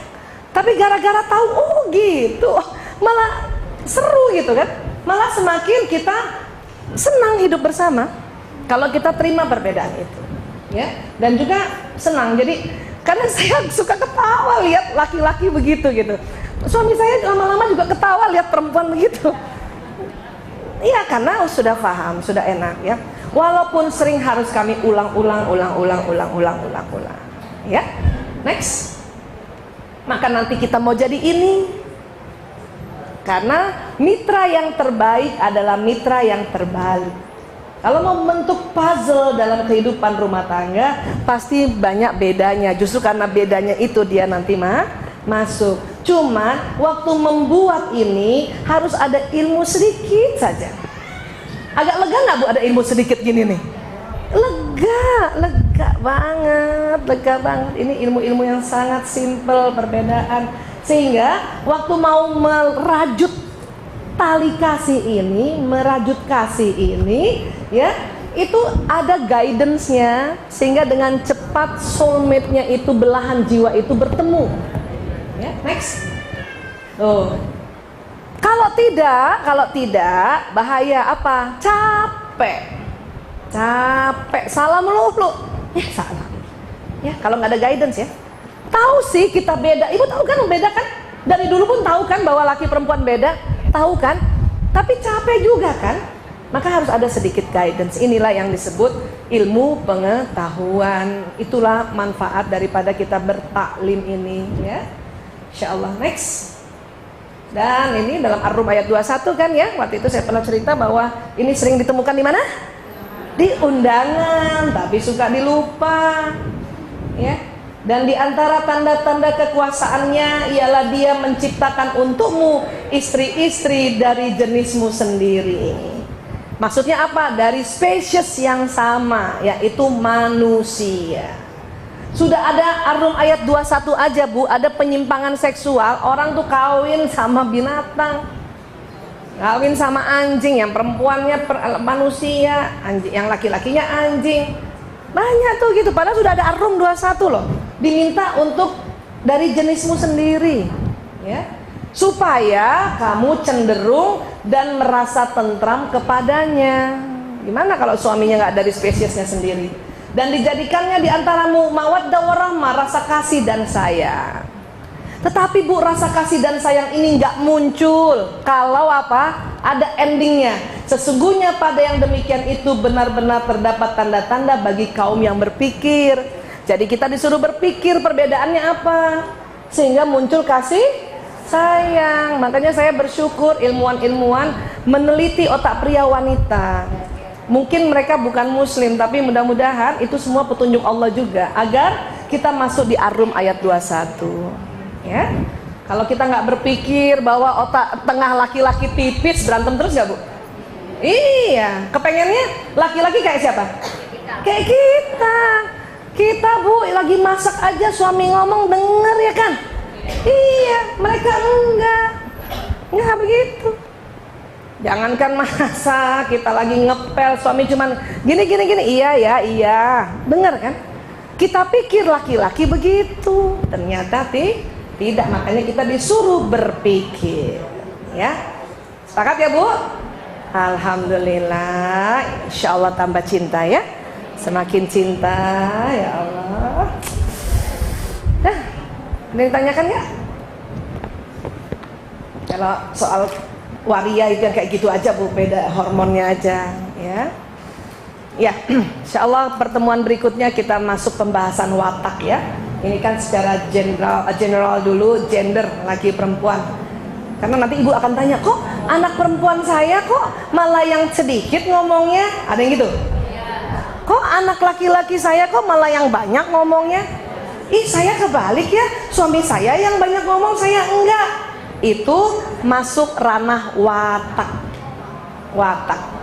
tapi gara-gara tahu, oh gitu, malah seru gitu kan. Malah semakin kita senang hidup bersama kalau kita terima perbedaan itu, ya. Dan juga senang. Jadi karena saya suka ketawa lihat laki-laki begitu gitu. Suami saya lama-lama juga ketawa lihat perempuan begitu. Iya, karena sudah paham, sudah enak ya. Walaupun sering harus kami ulang-ulang. Ya. Next. Maka nanti kita mau jadi ini. Karena mitra yang terbaik adalah mitra yang terbalik. Kalau mau membentuk puzzle dalam kehidupan rumah tangga, pasti banyak bedanya. Justru karena bedanya itu dia nanti masuk. Cuman waktu membuat ini harus ada ilmu sedikit saja. Agak lega nggak Bu ada ilmu sedikit gini nih? Lega banget. Ini ilmu-ilmu yang sangat simple, perbedaan. Sehingga waktu mau merajut tali kasih ini, merajut kasih ini, ya, itu ada guidance-nya sehingga dengan cepat soulmate-nya itu, belahan jiwa itu bertemu. Ya, next. Tuh. Kalau tidak bahaya apa? Capek, salah melulu. Ya salah. Ya kalau nggak ada guidance ya. Tahu sih kita beda. Ibu tahu kan membedakan? Dari dulu pun tahu kan bahwa laki perempuan beda, tahu kan? Tapi capek juga kan? Maka harus ada sedikit guidance. Inilah yang disebut ilmu pengetahuan. Itulah manfaat daripada kita bertaklim ini, ya. Insyaallah. Next. Dan ini dalam Ar-Rum ayat 21 kan ya. Waktu itu saya pernah cerita bahwa ini sering ditemukan di mana? Di undangan, tapi suka dilupa. Ya. Dan di antara tanda-tanda kekuasaannya ialah dia menciptakan untukmu istri-istri dari jenismu sendiri. Maksudnya apa? Dari spesies yang sama, yaitu manusia. Sudah ada Ar-Rum ayat 21 aja Bu, ada penyimpangan seksual, orang tuh kawin sama binatang, kawin sama anjing, yang perempuannya manusia, anjing, yang laki-lakinya anjing. Banyak tuh gitu, padahal sudah ada Ar-Rum 21 loh. Diminta untuk dari jenismu sendiri, ya, supaya kamu cenderung dan merasa tentram kepadanya. Gimana kalau suaminya nggak dari spesiesnya sendiri? Dan dijadikannya di antaramu mawaddah warahmah, rasa kasih dan sayang. Tetapi Bu, rasa kasih dan sayang ini nggak muncul kalau apa? Ada endingnya. Sesungguhnya pada yang demikian itu benar-benar terdapat tanda-tanda bagi kaum yang berpikir. Jadi kita disuruh berpikir perbedaannya apa, sehingga muncul kasih sayang. Makanya saya bersyukur ilmuwan-ilmuwan meneliti otak pria wanita. Mungkin mereka bukan muslim, tapi mudah-mudahan itu semua petunjuk Allah juga, agar kita masuk di Ar-Rum ayat 21. Ya, kalau kita nggak berpikir bahwa otak tengah laki-laki tipis, berantem terus nggak Bu? Iya, kepengennya laki-laki kayak siapa? Kayak kita. Kita Bu lagi masak aja suami ngomong denger ya kan? Iya, mereka enggak begitu. Jangankan masak, kita lagi ngepel, suami cuman gini, iya, dengar kan? Kita pikir laki-laki begitu, ternyata tidak, makanya kita disuruh berpikir, ya. Sepakat ya Bu? Alhamdulillah, insya Allah tambah cinta ya, semakin cinta ya Allah. Dah, ada yang tanyakan ya? Kalau soal waria itu kayak gitu aja Bu, beda hormonnya aja, ya. Ya, insya Allah pertemuan berikutnya kita masuk pembahasan watak ya. Ini kan secara general dulu, gender laki perempuan. Karena nanti ibu akan tanya, kok anak perempuan saya kok malah yang sedikit ngomongnya? Ada yang gitu? Kok anak laki-laki saya kok malah yang banyak ngomongnya? Ih, saya kebalik ya, suami saya yang banyak ngomong, saya enggak. Itu masuk ranah watak.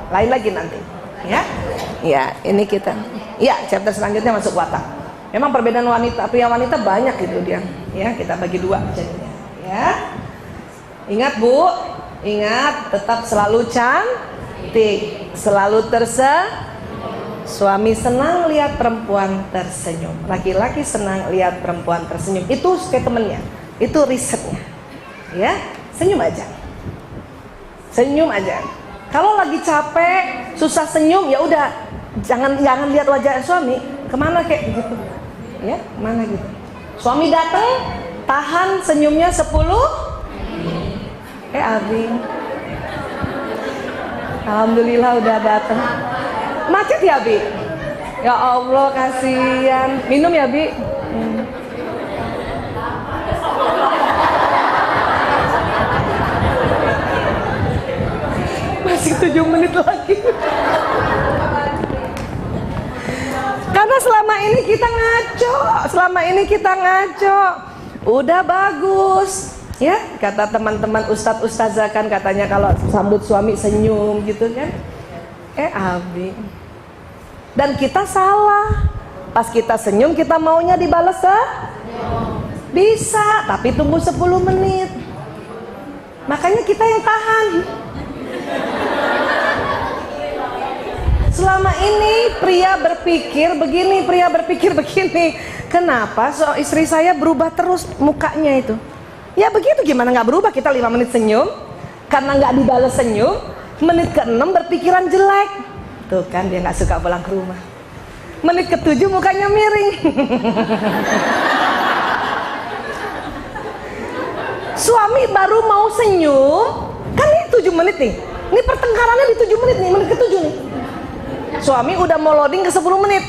Lain lagi nanti. Ya, ini kita. Ya, chapter selanjutnya masuk watak. Memang perbedaan pria wanita banyak gitu dia. Ya, kita bagi dua jadinya. Ya. Ingat Bu, ingat tetap selalu cantik, selalu suami senang lihat perempuan tersenyum, laki-laki senang lihat perempuan tersenyum. Itu statementnya, itu risetnya. Ya, senyum aja. Kalau lagi capek, susah senyum, ya udah jangan lihat wajah suami. Kemana kayak gitu? Ya, mana gitu. Suami datang, tahan senyumnya 10. Abi, alhamdulillah udah datang. Macet ya Abi? Ya Allah kasihan. Minum ya Abi? Masih 7 menit lagi. Karena selama ini kita ngaco. udah bagus. Ya, kata teman-teman ustadz ustazah kan katanya kalau sambut suami senyum gitu kan. Abi. Dan kita salah. Pas kita senyum kita maunya dibalas bisa, tapi tunggu 10 menit. Makanya kita yang tahan. Selama ini pria berpikir begini, kenapa istri saya berubah terus mukanya itu? Ya begitu, gimana nggak berubah? Kita 5 menit senyum, karena nggak dibalas senyum, menit ke-6 berpikiran jelek. Tuh kan dia nggak suka pulang ke rumah. Menit ke-7 mukanya miring. Suami baru mau senyum, kan ini 7 menit nih. Ini pertengkarannya di 7 menit nih, menit ke-7 nih. Suami udah mau loading ke 10 menit.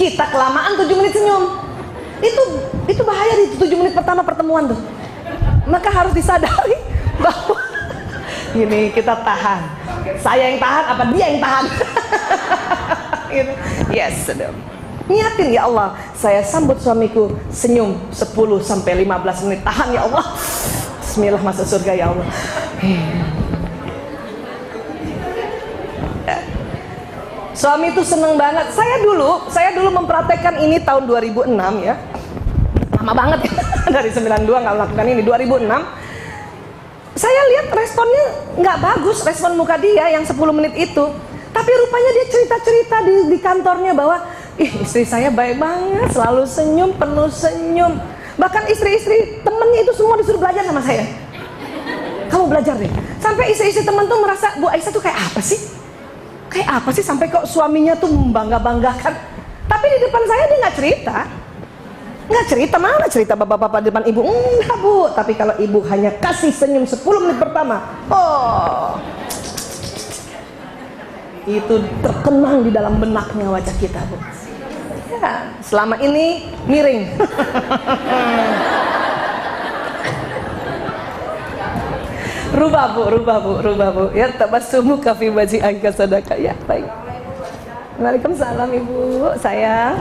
Kita kelamaan 7 menit senyum. Itu bahaya di 7 menit pertama pertemuan tuh. Maka harus disadari bahwa gini, kita tahan. Saya yang tahan apa dia yang tahan? Gitu. Yes, sudah. Niatin, ya Allah, saya sambut suamiku senyum 10 sampai 15 menit. Tahan ya Allah. Bismillah, masuk surga ya Allah. Suami itu seneng banget. Saya dulu mempraktekkan ini tahun 2006 ya. Lama banget ya. Dari 92 nggak melakukan ini. 2006 saya lihat responnya nggak bagus, respon muka dia yang 10 menit itu. Tapi rupanya dia cerita-cerita di kantornya bahwa istri saya baik banget, selalu senyum, penuh senyum. Bahkan istri-istri temennya itu semua disuruh belajar sama saya. Kamu belajar deh. Sampai istri-istri teman tuh merasa Bu Aisyah tuh kayak apa sih? Kayak apa sih sampai kok suaminya tuh membangga-banggakan. Tapi di depan saya dia nggak cerita. Nggak cerita, mana cerita bapak-bapak di depan ibu. Enggak Bu, tapi kalau ibu hanya kasih senyum 10 menit pertama, itu terkenang di dalam benaknya wajah kita Bu. Ya, selama ini miring. Rubah bu. Ya, tabassumu kafi waji angka sadaka. Ya, baik. Waalaikumsalam Ibu, sayang.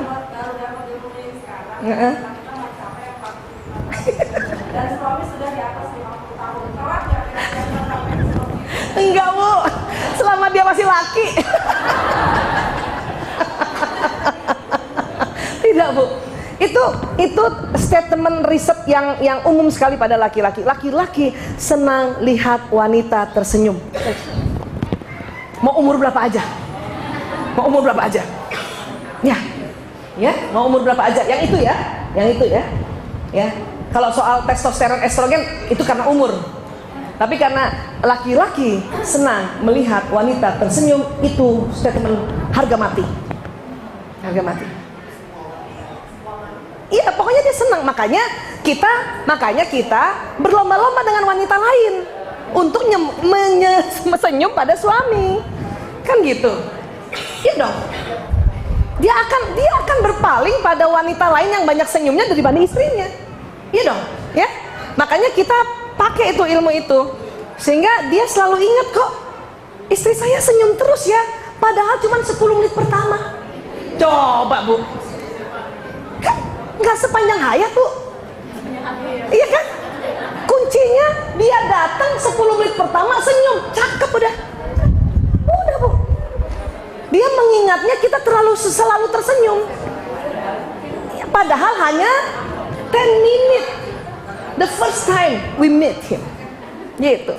Enggak Bu, selama dia masih laki. Tidak Bu, itu statement riset yang umum sekali pada laki-laki. Laki-laki senang lihat wanita tersenyum. Mau umur berapa aja? Ya, mau umur berapa aja? Yang itu ya. Ya. Kalau soal testosteron, estrogen itu karena umur. Tapi karena laki-laki senang melihat wanita tersenyum, itu statement harga mati. Iya, pokoknya dia senang. Makanya kita berlomba-lomba dengan wanita lain untuk senyum pada suami. Kan gitu. Iya dong. Dia akan berpaling pada wanita lain yang banyak senyumnya daripada istrinya. Iya dong, ya. Makanya kita pakai itu ilmu itu sehingga dia selalu ingat kok istri saya senyum terus ya, padahal cuma 10 menit pertama. Coba Bu, kan nggak sepanjang hayat Bu. Iya kan? Kuncinya dia datang 10 menit pertama senyum, cakep udah Bu. Dia mengingatnya kita selalu tersenyum, ya, padahal hanya 10 minutes the first time we meet him. Gitu.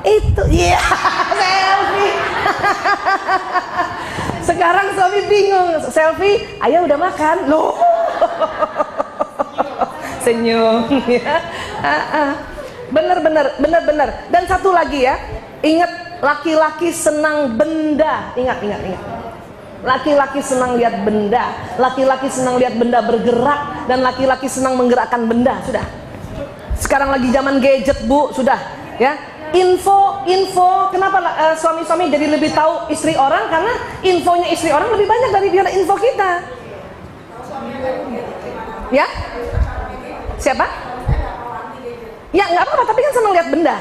Itu ya, selfie. Sekarang suami bingung, selfie, ayah udah makan loh. Senyum ya. Bener. Dan satu lagi ya, ingat, laki-laki senang benda. Ingat. Laki-laki senang lihat benda, laki-laki senang lihat benda bergerak, dan laki-laki senang menggerakkan benda. Sudah. Sekarang lagi zaman gadget Bu, sudah ya. Info. Kenapa suami-suami jadi lebih tahu istri orang? Karena infonya istri orang lebih banyak daripada info kita. Ya? Siapa? Ya nggak apa-apa, tapi kan senang lihat benda.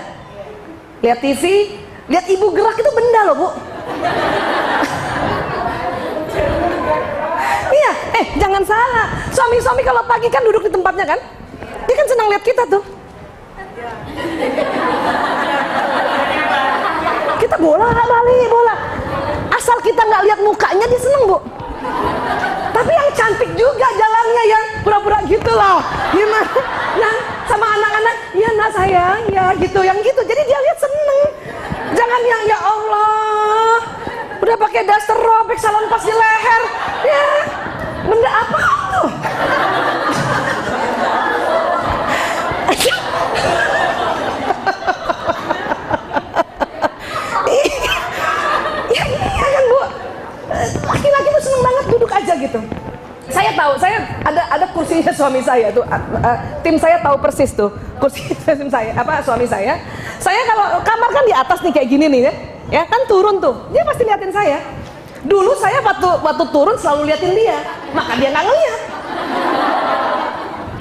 Lihat TV, lihat ibu gerak itu benda loh Bu. Iya, jangan salah. Suami-suami kalau pagi kan duduk di tempatnya kan? Dia Dia kan senang lihat kita tuh. Kita bola balik bola. Asal kita nggak lihat mukanya dia seneng, Bu. Tapi yang cantik juga jalannya, yang pura-pura gitu loh. Gimana? Nah, sama anak-anak, ya nak sayang, ya gitu, yang gitu. Jadi dia lihat seneng. Jangan yang ya Allah, udah pakai daster robek salon pas di leher. Ya, benda apa itu? Iya kan, Bu? Laki-laki tuh seneng banget duduk aja gitu. Saya tahu, saya ada kursinya suami saya tuh. Tim saya tahu persis tuh kursi tim saya, suami saya. Saya kalau kamar kan di atas nih kayak gini nih ya kan turun tuh. Dia pasti liatin saya. Dulu saya waktu turun selalu liatin dia, maka dia nggak ngeliat.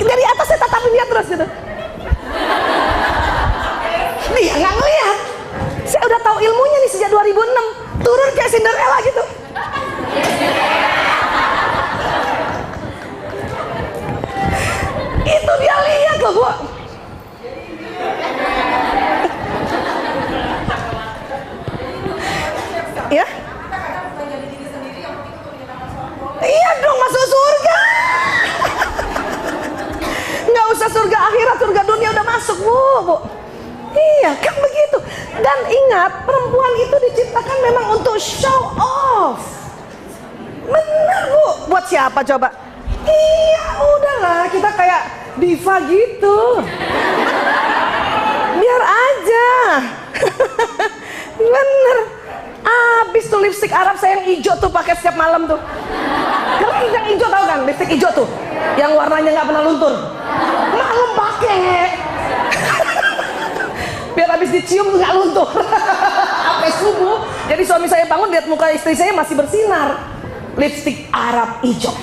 Dari atas saya tatapin dia terus gitu. Dia nggak ngeliat. Saya udah tahu ilmunya nih sejak 2006. Turun kayak Cinderella gitu. Itu dia lihat loh, Bu. Ya? Iya dong, masuk surga. Nggak usah surga akhirat, surga dunia udah masuk, Bu. Iya, kan begitu. Dan ingat, perempuan itu diciptakan memang untuk show off. Benar, Bu. Buat siapa coba? Iya, udahlah, kita kayak diva gitu. Biar aja. Bener. Abis tuh lipstik Arab saya yang hijau tuh pakai setiap malam tuh. Keren yang hijau, tahu kan? Lipstik hijau tuh, yang warnanya nggak pernah luntur. Malam pakai. Biar habis dicium nggak luntur. Sampai subuh. Jadi suami saya bangun lihat muka istri saya masih bersinar. Lipstik Arab hijau.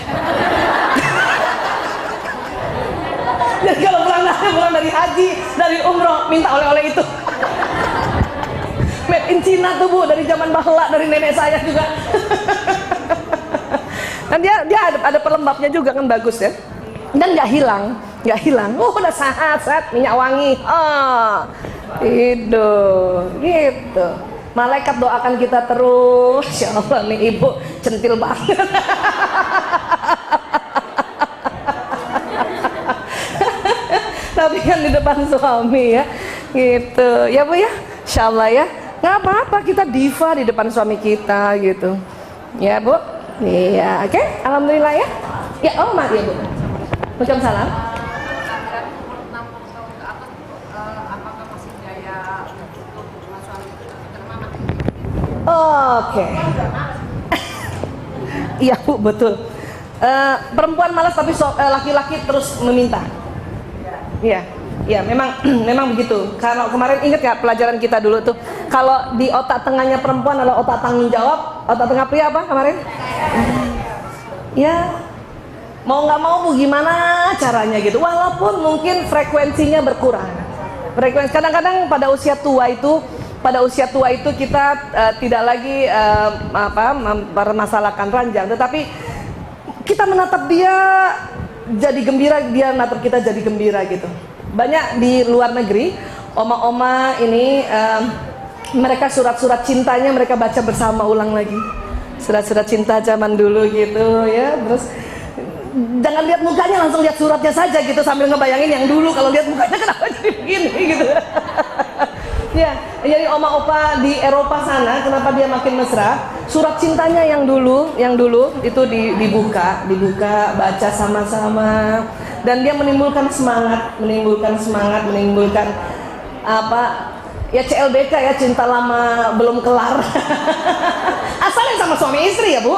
Dan kalau pulang dari haji, dari umroh, minta oleh-oleh itu. Made in China tuh, Bu, dari zaman bahla, dari nenek saya juga. Dan dia ada pelembabnya juga kan, bagus ya. Dan nggak hilang. Oh, udah sehat, minyak wangi. Gitu. Malaikat doakan kita terus. Ya Allah, nih ibu centil banget. Tapi kan di depan suami ya, gitu. Ya, Bu ya, insya Allah ya. Nggak apa-apa, kita diva di depan suami kita gitu. Ya, Bu. Iya, oke. Alhamdulillah ya. Ya, oh maaf ya, Bu. Waalaikumsalam. Oke. Iya, Bu, betul. Perempuan malas tapi laki-laki terus meminta. Iya, memang begitu. Kalau kemarin ingat ya pelajaran kita dulu tuh, kalau di otak tengahnya perempuan adalah otak tanggung jawab, otak tengah pria apa kemarin? Ya, mau nggak mau Bu, gimana caranya gitu. Walaupun mungkin frekuensinya berkurang. Kadang-kadang pada usia tua itu kita tidak lagi mempermasalahkan ranjang, tetapi kita menatap dia jadi gembira, dia natap kita jadi gembira gitu. Banyak di luar negeri, oma-oma ini mereka surat-surat cintanya mereka baca bersama ulang lagi. Surat-surat cinta zaman dulu gitu ya. Terus jangan lihat mukanya, langsung lihat suratnya saja gitu, sambil ngebayangin yang dulu. Kalau lihat mukanya kenapa jadi begini gitu. Ya, jadi oma opa di Eropa sana kenapa dia makin mesra? Surat cintanya yang dulu itu dibuka, baca sama-sama, dan dia menimbulkan semangat, menimbulkan apa? Ya CLBK ya, cinta lama belum kelar. Asalnya sama suami istri ya, Bu.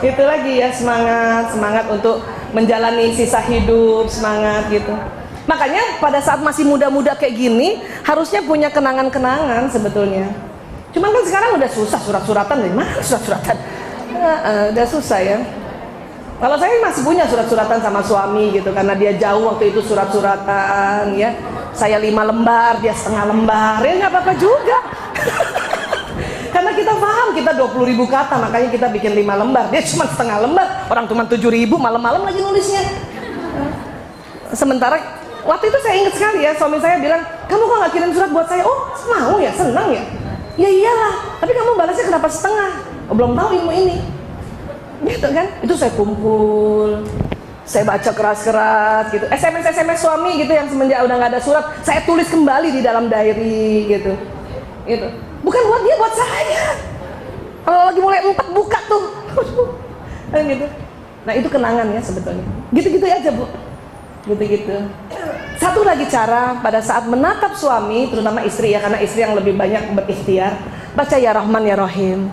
Itu lagi ya, semangat untuk menjalani sisa hidup, semangat gitu. Makanya pada saat masih muda-muda kayak gini harusnya punya kenangan-kenangan sebetulnya. Cuman kan sekarang udah susah, surat-suratan dari mana surat-suratan? Udah susah ya. Kalau saya masih punya surat-suratan sama suami gitu, karena dia jauh waktu itu surat-suratan ya. Saya 5 lembar, dia setengah lembar, ya nggak apa-apa juga. Karena kita paham, kita 20.000 kata, makanya kita bikin 5 lembar. Dia cuma setengah lembar, orang cuma 7.000, malam-malam lagi nulisnya. Sementara waktu itu saya ingat sekali ya, suami saya bilang, kamu kok nggak kirim surat buat saya? Oh mau ya, senang ya. Ya iyalah, tapi kamu balasnya kenapa setengah? Oh, belum tahu ilmu ini. Gitu kan? Itu saya kumpul, saya baca keras-keras gitu. SMS suami gitu yang semenjak udah nggak ada surat, saya tulis kembali di dalam diary gitu. Gitu. Bukan buat dia, buat saya. Kalau lagi mulai 4 buka tuh. Gitu. Nah itu kenangan ya sebetulnya. Gitu-gitu aja Bu. Gitu-gitu. Satu lagi cara pada saat menatap suami, terutama istri ya, karena istri yang lebih banyak berikhtiar, baca ya Rahman ya Rahim.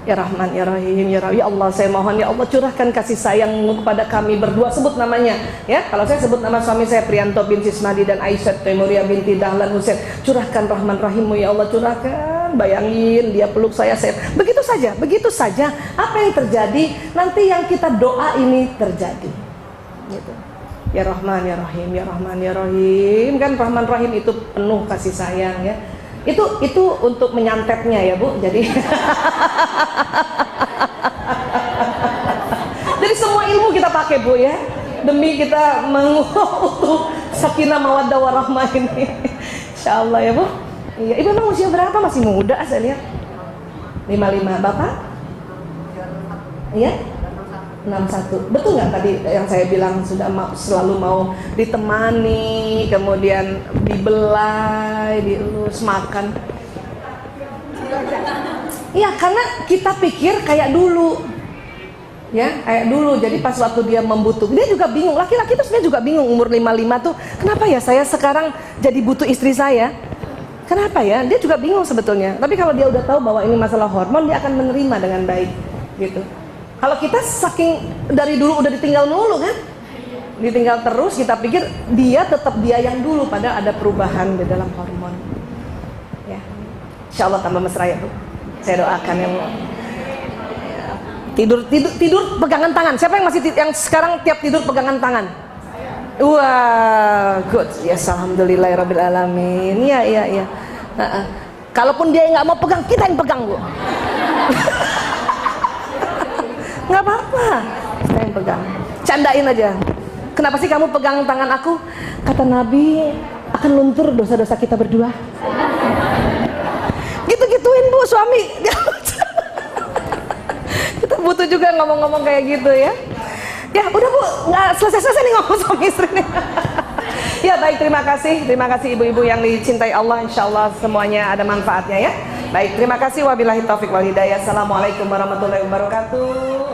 Ya Rahman ya Rahim ya Rahim. Ya Allah saya mohon ya Allah curahkan kasih sayangmu kepada kami berdua. Sebut namanya ya. Kalau saya sebut nama suami saya Prianto bin Sismadi dan Aisyah Temuria binti Dahlan Husain. Curahkan Rahman Rahimmu ya Allah, curahkan. Bayangin dia peluk saya. Begitu saja, begitu saja. Apa yang terjadi nanti yang kita doa ini terjadi. Gitu. Ya Rahman ya Rahim ya Rahman ya Rahim. Kan Rahman Rahim itu penuh kasih sayang ya. Itu untuk menyantetnya ya Bu. Jadi jadi semua ilmu kita pakai Bu ya, demi kita mengutuk sakinah mawaddah warahmah ini. Insyaallah ya Bu. Iya, Ibu emang usia berapa? Masih muda saya lihat. 55. Bapak? Iya? 61. Betul nggak tadi yang saya bilang sudah selalu mau ditemani, kemudian dibelai, dielus, makan? Iya, karena kita pikir kayak dulu. Ya, kayak dulu. Jadi pas waktu dia membutuhkan, dia juga bingung. Laki-laki itu sebenarnya juga bingung umur 55 tuh, kenapa ya saya sekarang jadi butuh istri saya? Kenapa ya? Dia juga bingung sebetulnya. Tapi kalau dia udah tahu bahwa ini masalah hormon, dia akan menerima dengan baik gitu. Kalau kita saking dari dulu udah ditinggal dulu kan, ditinggal terus, kita pikir dia tetap dia yang dulu, padahal ada perubahan di dalam hormon. Ya, Insya Allah tambah mesra ya Bu. Saya doakan yang tidur pegangan tangan. Siapa yang masih yang sekarang tiap tidur pegangan tangan? Wah, good. Yes, alhamdulillahirabbil alamin. Iya. Kalaupun dia nggak mau pegang, kita yang pegang Bu. Nggak apa-apa, saya yang pegang. Candain aja. Kenapa sih kamu pegang tangan aku? Kata Nabi, akan luntur dosa-dosa kita berdua. Gitu-gituin Bu suami. Kita butuh juga ngomong-ngomong kayak gitu ya. Ya udah Bu, nggak selesai-selesai nih ngomong suami istri nih. Ya baik, terima kasih ibu-ibu yang dicintai Allah. Insya Allah semuanya ada manfaatnya ya. Baik, terima kasih. Wabillahi taufiq wal hidayah. Assalamualaikum warahmatullahi wabarakatuh.